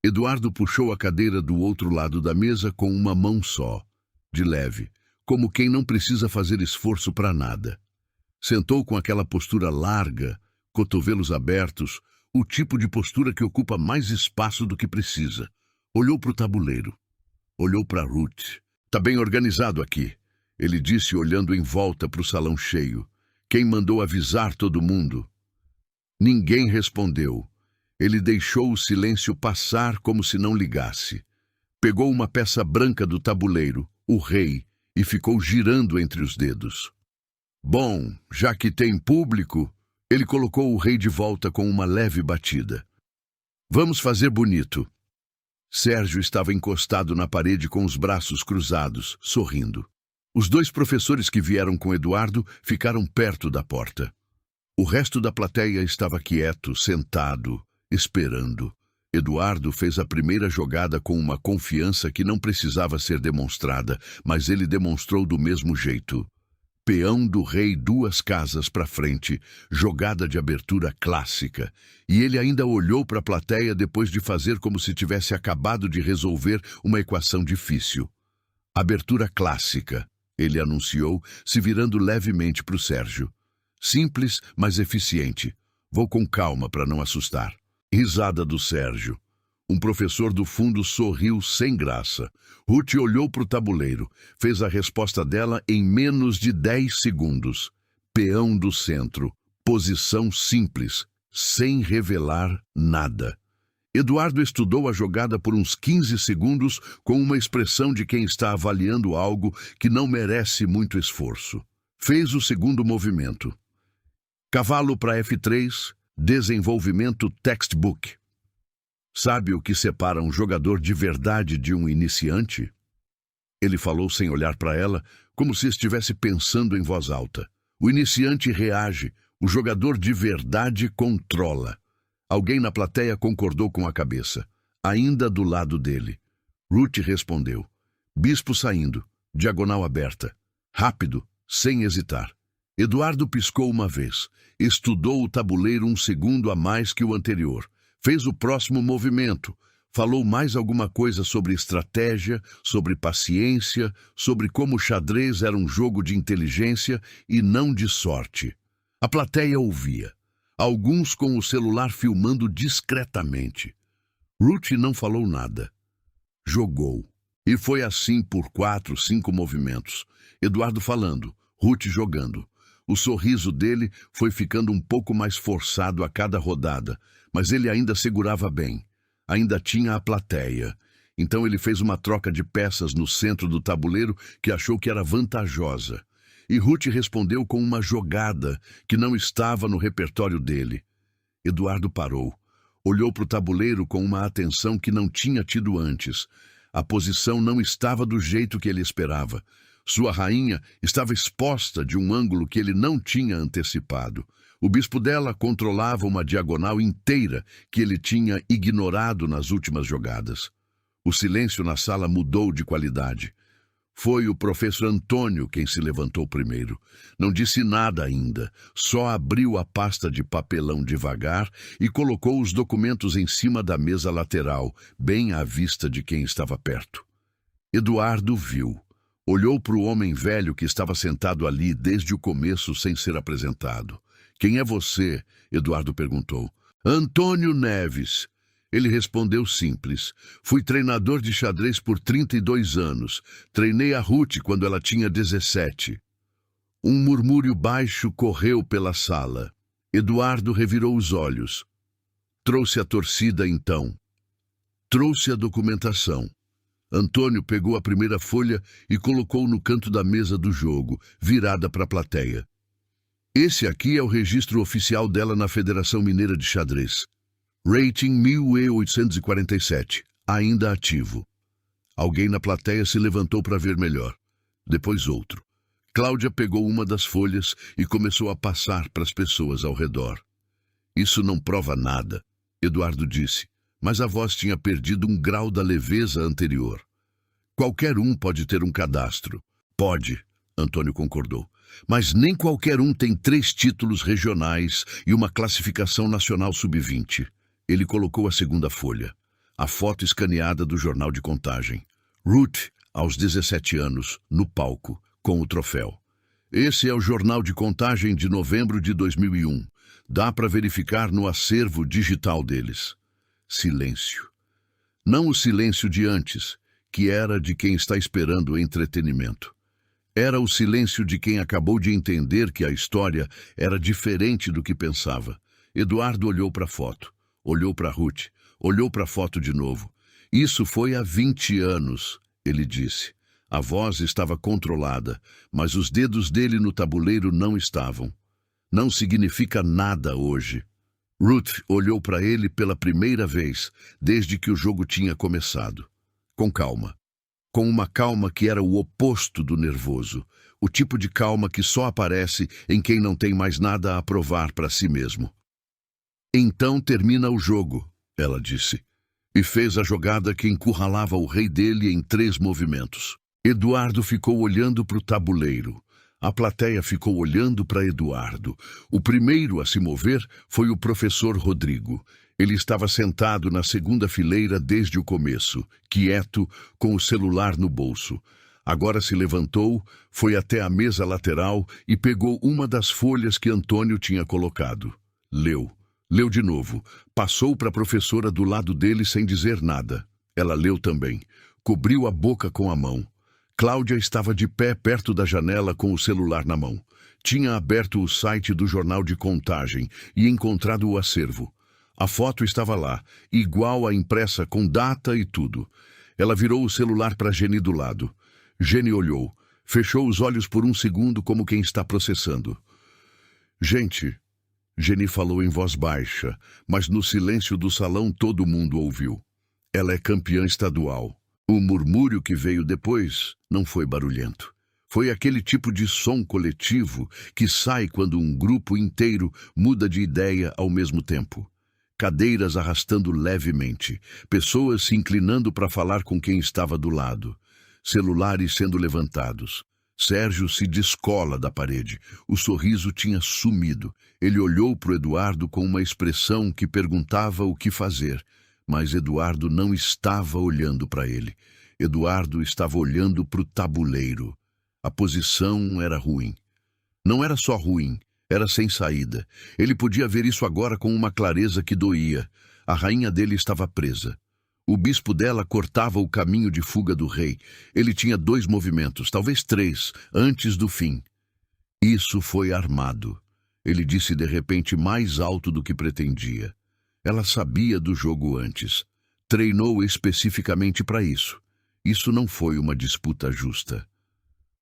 Eduardo puxou a cadeira do outro lado da mesa com uma mão só, de leve, como quem não precisa fazer esforço para nada. Sentou com aquela postura larga, cotovelos abertos, o tipo de postura que ocupa mais espaço do que precisa. Olhou para o tabuleiro. Olhou para Ruth. Tá bem organizado aqui, ele disse olhando em volta para o salão cheio. Quem mandou avisar todo mundo? Ninguém respondeu. Ele deixou o silêncio passar como se não ligasse. Pegou uma peça branca do tabuleiro, o rei, e ficou girando entre os dedos. Bom, já que tem público, ele colocou o rei de volta com uma leve batida. Vamos fazer bonito. Sérgio estava encostado na parede com os braços cruzados, sorrindo. Os 2 professores que vieram com Eduardo ficaram perto da porta. O resto da plateia estava quieto, sentado, esperando. Eduardo fez a primeira jogada com uma confiança que não precisava ser demonstrada, mas ele demonstrou do mesmo jeito. Peão do rei 2 casas para frente, jogada de abertura clássica, e ele ainda olhou para a plateia depois de fazer como se tivesse acabado de resolver uma equação difícil. Abertura clássica, ele anunciou, se virando levemente para o Sérgio. Simples, mas eficiente. Vou com calma para não assustar. Risada do Sérgio. Um professor do fundo sorriu sem graça. Ruth olhou para o tabuleiro. Fez a resposta dela em menos de 10 segundos. Peão do centro. Posição simples, sem revelar nada. Eduardo estudou a jogada por uns 15 segundos com uma expressão de quem está avaliando algo que não merece muito esforço. Fez o segundo movimento. Cavalo para F3, desenvolvimento textbook. Sabe o que separa um jogador de verdade de um iniciante? Ele falou sem olhar para ela, como se estivesse pensando em voz alta. O iniciante reage, o jogador de verdade controla. Alguém na plateia concordou com a cabeça, ainda do lado dele. Ruth respondeu. Bispo saindo, diagonal aberta. Rápido, sem hesitar. Eduardo piscou uma vez. Estudou o tabuleiro um segundo a mais que o anterior. Fez o próximo movimento. Falou mais alguma coisa sobre estratégia, sobre paciência, sobre como o xadrez era um jogo de inteligência e não de sorte. A plateia ouvia. Alguns com o celular filmando discretamente. Ruth não falou nada. Jogou. E foi assim por 4, 5 movimentos. Eduardo falando, Ruth jogando. O sorriso dele foi ficando um pouco mais forçado a cada rodada, mas ele ainda segurava bem. Ainda tinha a plateia. Então ele fez uma troca de peças no centro do tabuleiro que achou que era vantajosa. E Ruth respondeu com uma jogada que não estava no repertório dele. Eduardo parou. Olhou para o tabuleiro com uma atenção que não tinha tido antes. A posição não estava do jeito que ele esperava. Sua rainha estava exposta de um ângulo que ele não tinha antecipado. O bispo dela controlava uma diagonal inteira que ele tinha ignorado nas últimas jogadas. O silêncio na sala mudou de qualidade. Foi o professor Antônio quem se levantou primeiro. Não disse nada ainda, só abriu a pasta de papelão devagar e colocou os documentos em cima da mesa lateral, bem à vista de quem estava perto. Eduardo viu. Olhou para o homem velho que estava sentado ali desde o começo sem ser apresentado. Quem é você? Eduardo perguntou. Antônio Neves. Ele respondeu simples. Fui treinador de xadrez por 32 anos. Treinei a Ruth quando ela tinha 17. Um murmúrio baixo correu pela sala. Eduardo revirou os olhos. Trouxe a torcida então. Trouxe a documentação. Antônio pegou a primeira folha e colocou no canto da mesa do jogo, virada para a plateia. Esse aqui é o registro oficial dela na Federação Mineira de Xadrez. Rating 1847, ainda ativo. Alguém na plateia se levantou para ver melhor. Depois outro. Cláudia pegou uma das folhas e começou a passar para as pessoas ao redor. Isso não prova nada, Eduardo disse, mas a voz tinha perdido um grau da leveza anterior. Qualquer um pode ter um cadastro. Pode, Antônio concordou. Mas nem qualquer um tem 3 títulos regionais e uma classificação nacional sub-20. Ele colocou a segunda folha, a foto escaneada do jornal de contagem. Ruth, aos 17 anos, no palco, com o troféu. Esse é o jornal de contagem de novembro de 2001. Dá para verificar no acervo digital deles. Silêncio. Não o silêncio de antes, que era de quem está esperando o entretenimento. Era o silêncio de quem acabou de entender que a história era diferente do que pensava. Eduardo olhou para a foto, olhou para Ruth, olhou para a foto de novo. Isso foi há 20 anos, ele disse. A voz estava controlada, mas os dedos dele no tabuleiro não estavam. Não significa nada hoje. Ruth olhou para ele pela primeira vez, desde que o jogo tinha começado. Com calma. Com uma calma que era o oposto do nervoso, o tipo de calma que só aparece em quem não tem mais nada a provar para si mesmo. Então termina o jogo, ela disse, e fez a jogada que encurralava o rei dele em 3 movimentos. Eduardo ficou olhando para o tabuleiro. A plateia ficou olhando para Eduardo. O primeiro a se mover foi o professor Rodrigo. Ele estava sentado na segunda fileira desde o começo, quieto, com o celular no bolso. Agora se levantou, foi até a mesa lateral e pegou uma das folhas que Antônio tinha colocado. Leu. Leu de novo. Passou para a professora do lado dele sem dizer nada. Ela leu também. Cobriu a boca com a mão. Cláudia estava de pé perto da janela com o celular na mão. Tinha aberto o site do jornal de contagem e encontrado o acervo. A foto estava lá, igual à impressa com data e tudo. Ela virou o celular para Jenny do lado. Jenny olhou, fechou os olhos por um segundo como quem está processando. Gente, Jenny falou em voz baixa, mas no silêncio do salão todo mundo ouviu. Ela é campeã estadual. O murmúrio que veio depois não foi barulhento. Foi aquele tipo de som coletivo que sai quando um grupo inteiro muda de ideia ao mesmo tempo. Cadeiras arrastando levemente, pessoas se inclinando para falar com quem estava do lado, celulares sendo levantados. Sérgio se descola da parede. O sorriso tinha sumido. Ele olhou para o Eduardo com uma expressão que perguntava o que fazer, mas Eduardo não estava olhando para ele. Eduardo estava olhando para o tabuleiro. A posição era ruim. Não era só ruim, era sem saída. Ele podia ver isso agora com uma clareza que doía. A rainha dele estava presa. O bispo dela cortava o caminho de fuga do rei. Ele tinha 2 movimentos, talvez 3, antes do fim. Isso foi armado. Ele disse de repente mais alto do que pretendia. Ela sabia do jogo antes. Treinou especificamente para isso. Isso não foi uma disputa justa.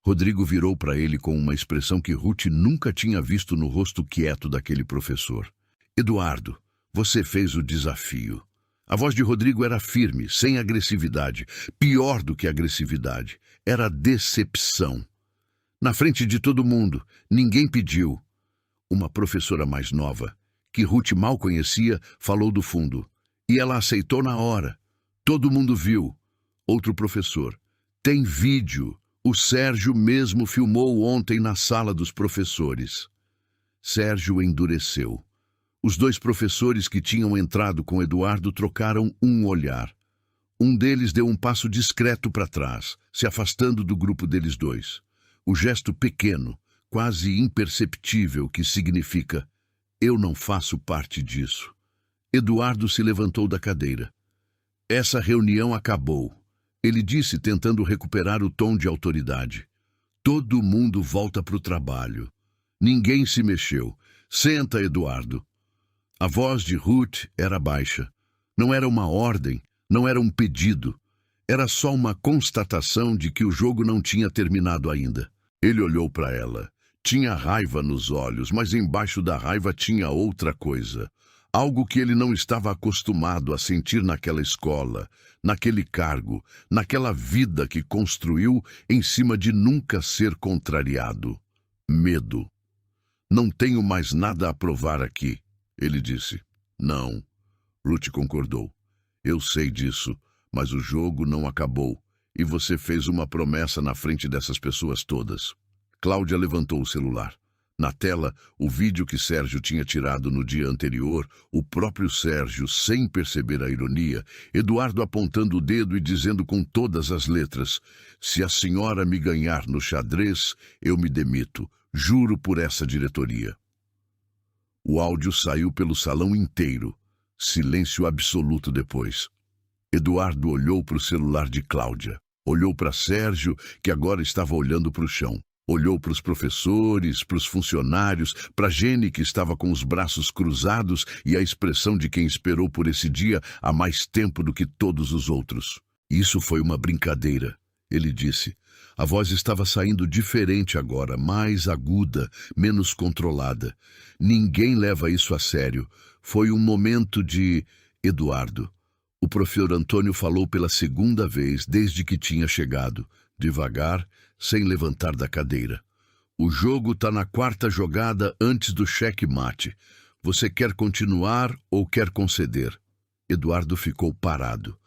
Rodrigo virou para ele com uma expressão que Ruth nunca tinha visto no rosto quieto daquele professor. Eduardo, você fez o desafio. A voz de Rodrigo era firme, sem agressividade. Pior do que agressividade, era decepção. Na frente de todo mundo, ninguém pediu. Uma professora mais nova, que Ruth mal conhecia, falou do fundo. E ela aceitou na hora. Todo mundo viu. Outro professor. Tem vídeo. O Sérgio mesmo filmou ontem na sala dos professores. Sérgio endureceu. Os 2 professores que tinham entrado com Eduardo trocaram um olhar. Um deles deu um passo discreto para trás, se afastando do grupo deles 2. O gesto pequeno, quase imperceptível, que significa: eu não faço parte disso. Eduardo se levantou da cadeira. Essa reunião acabou, ele disse, tentando recuperar o tom de autoridade. Todo mundo volta para o trabalho. Ninguém se mexeu. Senta, Eduardo. A voz de Ruth era baixa. Não era uma ordem, não era um pedido. Era só uma constatação de que o jogo não tinha terminado ainda. Ele olhou para ela. Tinha raiva nos olhos, mas embaixo da raiva tinha outra coisa. Algo que ele não estava acostumado a sentir naquela escola, naquele cargo, naquela vida que construiu em cima de nunca ser contrariado. Medo. Não tenho mais nada a provar aqui. Ele disse. Não. Ruth concordou. Eu sei disso, mas o jogo não acabou. E você fez uma promessa na frente dessas pessoas todas. Cláudia levantou o celular. Na tela, o vídeo que Sérgio tinha tirado no dia anterior, o próprio Sérgio, sem perceber a ironia, Eduardo apontando o dedo e dizendo com todas as letras: se a senhora me ganhar no xadrez, eu me demito. Juro por essa diretoria. O áudio saiu pelo salão inteiro. Silêncio absoluto depois. Eduardo olhou para o celular de Cláudia. Olhou para Sérgio, que agora estava olhando para o chão. Olhou para os professores, para os funcionários, para Jenny, que estava com os braços cruzados e a expressão de quem esperou por esse dia há mais tempo do que todos os outros. Isso foi uma brincadeira, ele disse. A voz estava saindo diferente agora, mais aguda, menos controlada. Ninguém leva isso a sério. Foi um momento de... Eduardo. O professor Antônio falou pela segunda vez desde que tinha chegado, devagar, sem levantar da cadeira. O jogo está na 4ª jogada antes do cheque-mate. Você quer continuar ou quer conceder? Eduardo ficou parado.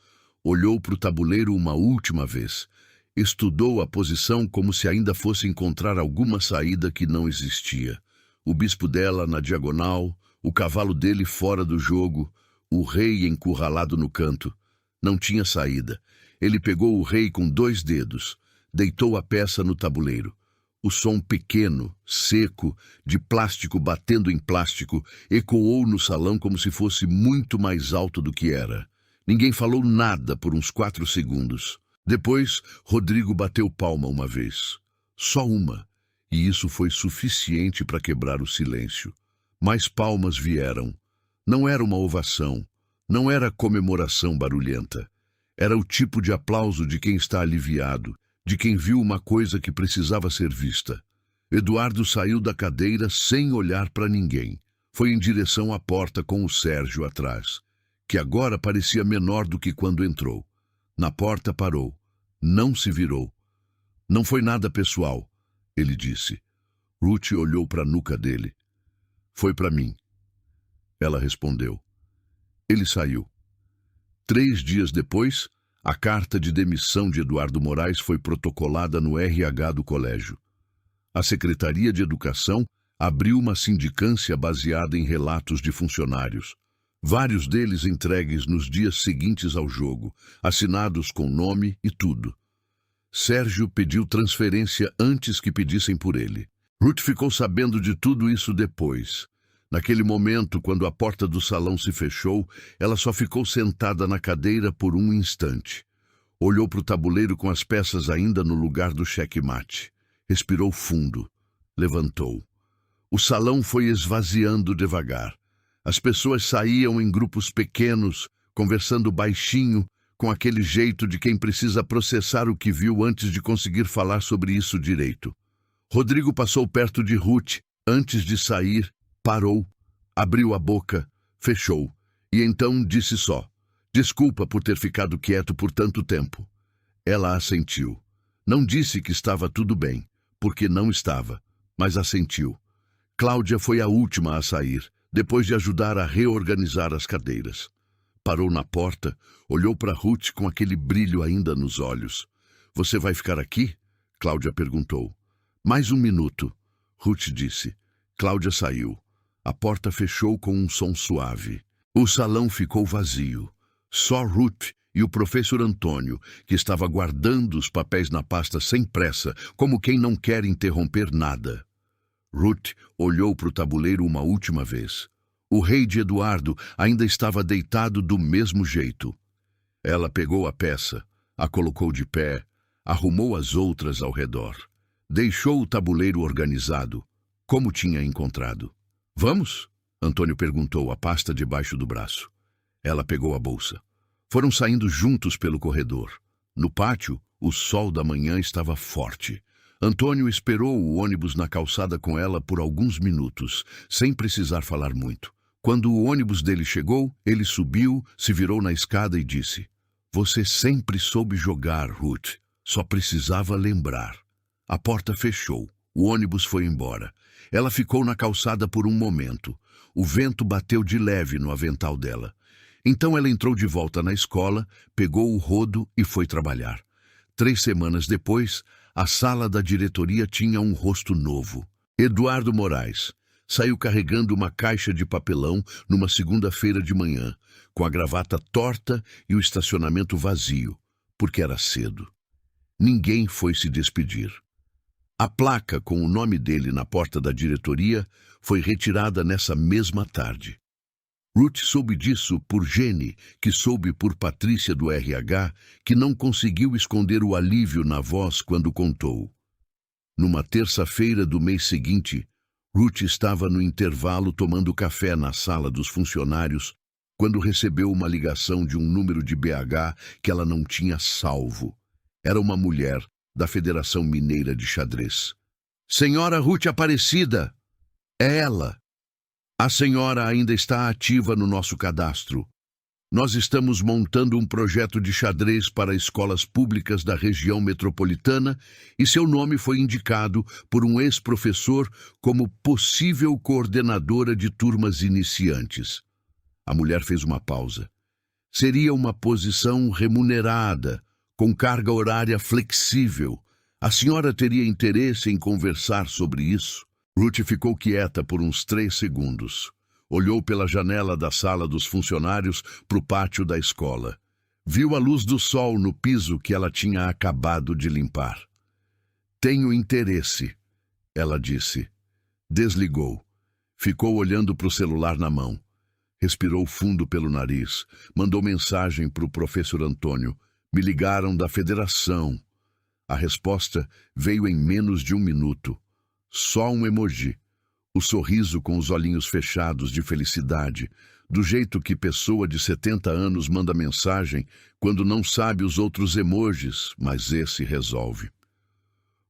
Olhou para o tabuleiro uma última vez. Estudou a posição como se ainda fosse encontrar alguma saída que não existia. O bispo dela na diagonal, o cavalo dele fora do jogo, o rei encurralado no canto. Não tinha saída. Ele pegou o rei com 2 dedos. Deitou a peça no tabuleiro. O som pequeno, seco, de plástico batendo em plástico, ecoou no salão como se fosse muito mais alto do que era. Ninguém falou nada por uns 4 segundos. Depois, Rodrigo bateu palma uma vez. Só uma. E isso foi suficiente para quebrar o silêncio. Mais palmas vieram. Não era uma ovação, não era comemoração barulhenta. Era o tipo de aplauso de quem está aliviado, de quem viu uma coisa que precisava ser vista. Eduardo saiu da cadeira sem olhar para ninguém. Foi em direção à porta com o Sérgio atrás, que agora parecia menor do que quando entrou. Na porta parou. Não se virou. Não foi nada pessoal, ele disse. Ruth olhou para a nuca dele. Foi para mim. Ela respondeu. Ele saiu. 3 dias depois, a carta de demissão de Eduardo Moraes foi protocolada no RH do colégio. A Secretaria de Educação abriu uma sindicância baseada em relatos de funcionários, vários deles entregues nos dias seguintes ao jogo, assinados com nome e tudo. Sérgio pediu transferência antes que pedissem por ele. Ruth ficou sabendo de tudo isso depois. Naquele momento, quando a porta do salão se fechou, ela só ficou sentada na cadeira por um instante. Olhou para o tabuleiro com as peças ainda no lugar do xeque-mate. Respirou fundo. Levantou. O salão foi esvaziando devagar. As pessoas saíam em grupos pequenos, conversando baixinho, com aquele jeito de quem precisa processar o que viu antes de conseguir falar sobre isso direito. Rodrigo passou perto de Ruth, antes de sair, parou, abriu a boca, fechou, e então disse só, desculpa por ter ficado quieto por tanto tempo. Ela assentiu. Não disse que estava tudo bem, porque não estava, mas assentiu. Cláudia foi a última a sair, depois de ajudar a reorganizar as cadeiras. Parou na porta, olhou para Ruth com aquele brilho ainda nos olhos. Você vai ficar aqui? Cláudia perguntou. Mais um minuto, Ruth disse. Cláudia saiu. A porta fechou com um som suave. O salão ficou vazio. Só Ruth e o professor Antônio, que estava guardando os papéis na pasta sem pressa, como quem não quer interromper nada. Ruth olhou para o tabuleiro uma última vez. O rei de Eduardo ainda estava deitado do mesmo jeito. Ela pegou a peça, a colocou de pé, arrumou as outras ao redor. Deixou o tabuleiro organizado, como tinha encontrado. Vamos? Antônio perguntou, a pasta debaixo do braço. Ela pegou a bolsa. Foram saindo juntos pelo corredor. No pátio, o sol da manhã estava forte. Antônio esperou o ônibus na calçada com ela por alguns minutos, sem precisar falar muito. Quando o ônibus dele chegou, ele subiu, se virou na escada e disse: Você sempre soube jogar, Ruth. Só precisava lembrar. A porta fechou. O ônibus foi embora. Ela ficou na calçada por um momento. O vento bateu de leve no avental dela. Então ela entrou de volta na escola, pegou o rodo e foi trabalhar. 3 semanas depois, a sala da diretoria tinha um rosto novo. Eduardo Moraes saiu carregando uma caixa de papelão numa segunda-feira de manhã, com a gravata torta e o estacionamento vazio, porque era cedo. Ninguém foi se despedir. A placa com o nome dele na porta da diretoria foi retirada nessa mesma tarde. Ruth soube disso por Jenny, que soube por Patrícia do RH, que não conseguiu esconder o alívio na voz quando contou. Numa terça-feira do mês seguinte, Ruth estava no intervalo tomando café na sala dos funcionários quando recebeu uma ligação de um número de BH que ela não tinha salvo. Era uma mulher da Federação Mineira de Xadrez. Senhora Ruth Aparecida! É ela! A senhora ainda está ativa no nosso cadastro. Nós estamos montando um projeto de xadrez para escolas públicas da região metropolitana e seu nome foi indicado por um ex-professor como possível coordenadora de turmas iniciantes. A mulher fez uma pausa. Seria uma posição remunerada, com carga horária flexível. A senhora teria interesse em conversar sobre isso? Ruth ficou quieta por uns 3 segundos. Olhou pela janela da sala dos funcionários para o pátio da escola. Viu a luz do sol no piso que ela tinha acabado de limpar. Tenho interesse, ela disse. Desligou. Ficou olhando para o celular na mão. Respirou fundo pelo nariz. Mandou mensagem para o professor Antônio. Me ligaram da federação. A resposta veio em menos de 1 minuto. Só um emoji. O sorriso com os olhinhos fechados de felicidade, do jeito que pessoa de 70 anos manda mensagem quando não sabe os outros emojis, mas esse resolve.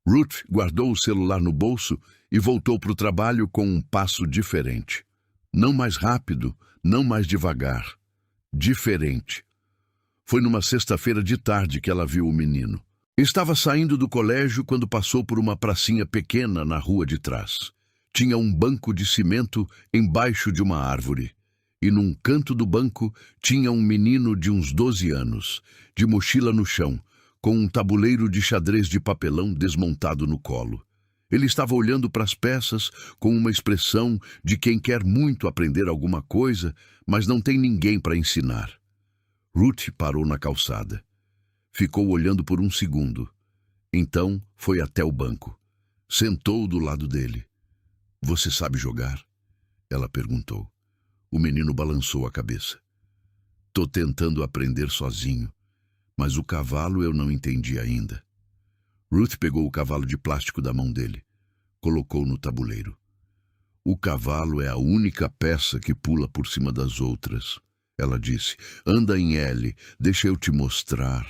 Ruth guardou o celular no bolso e voltou para o trabalho com um passo diferente. Não mais rápido, não mais devagar. Diferente. Foi numa sexta-feira de tarde que ela viu o menino. Estava saindo do colégio quando passou por uma pracinha pequena na rua de trás. Tinha um banco de cimento embaixo de uma árvore. E num canto do banco tinha um menino de uns 12 anos, de mochila no chão, com um tabuleiro de xadrez de papelão desmontado no colo. Ele estava olhando para as peças com uma expressão de quem quer muito aprender alguma coisa, mas não tem ninguém para ensinar. Ruth parou na calçada. Ficou olhando por um segundo. Então foi até o banco. Sentou do lado dele. "Você sabe jogar?" ela perguntou. O menino balançou a cabeça. "Tô tentando aprender sozinho, mas o cavalo eu não entendi ainda." Ruth pegou o cavalo de plástico da mão dele. Colocou no tabuleiro. "O cavalo é a única peça que pula por cima das outras," ela disse. "Anda em L, deixa eu te mostrar."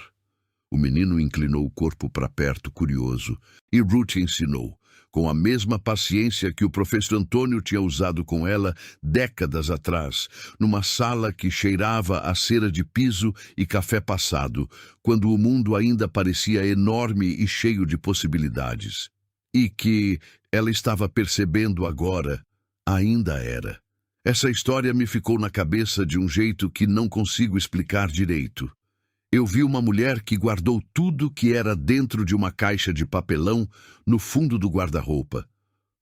O menino inclinou o corpo para perto, curioso, e Ruth ensinou, com a mesma paciência que o professor Antônio tinha usado com ela décadas atrás, numa sala que cheirava a cera de piso e café passado, quando o mundo ainda parecia enorme e cheio de possibilidades. E que, ela estava percebendo agora, ainda era. Essa história me ficou na cabeça de um jeito que não consigo explicar direito. Eu vi uma mulher que guardou tudo que era dentro de uma caixa de papelão no fundo do guarda-roupa.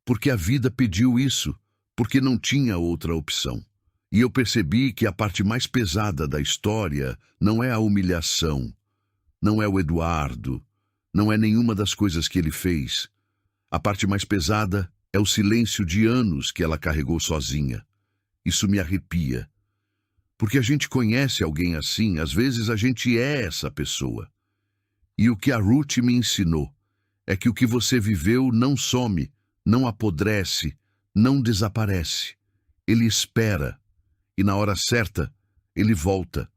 Porque a vida pediu isso, porque não tinha outra opção. E eu percebi que a parte mais pesada da história não é a humilhação, não é o Eduardo, não é nenhuma das coisas que ele fez. A parte mais pesada é o silêncio de anos que ela carregou sozinha. Isso me arrepia. Porque a gente conhece alguém assim, às vezes a gente é essa pessoa. E o que a Ruth me ensinou é que o que você viveu não some, não apodrece, não desaparece. Ele espera, e na hora certa, ele volta,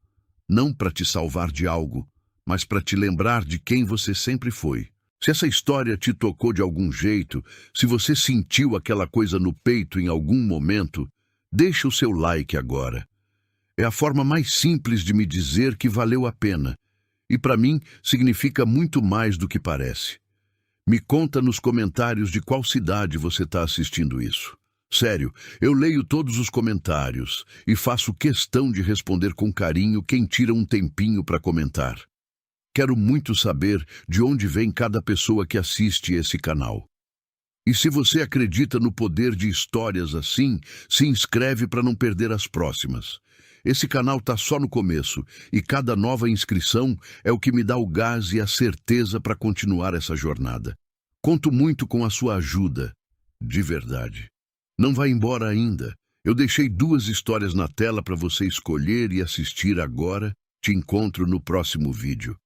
não para te salvar de algo, mas para te lembrar de quem você sempre foi. Se essa história te tocou de algum jeito, se você sentiu aquela coisa no peito em algum momento, deixa o seu like agora. É a forma mais simples de me dizer que valeu a pena. E para mim significa muito mais do que parece. Me conta nos comentários de qual cidade você está assistindo isso. Sério, eu leio todos os comentários e faço questão de responder com carinho quem tira um tempinho para comentar. Quero muito saber de onde vem cada pessoa que assiste esse canal. E se você acredita no poder de histórias assim, se inscreve para não perder as próximas. Esse canal está só no começo e cada nova inscrição é o que me dá o gás e a certeza para continuar essa jornada. Conto muito com a sua ajuda, de verdade. Não vá embora ainda. Eu deixei 2 histórias na tela para você escolher e assistir agora. Te encontro no próximo vídeo.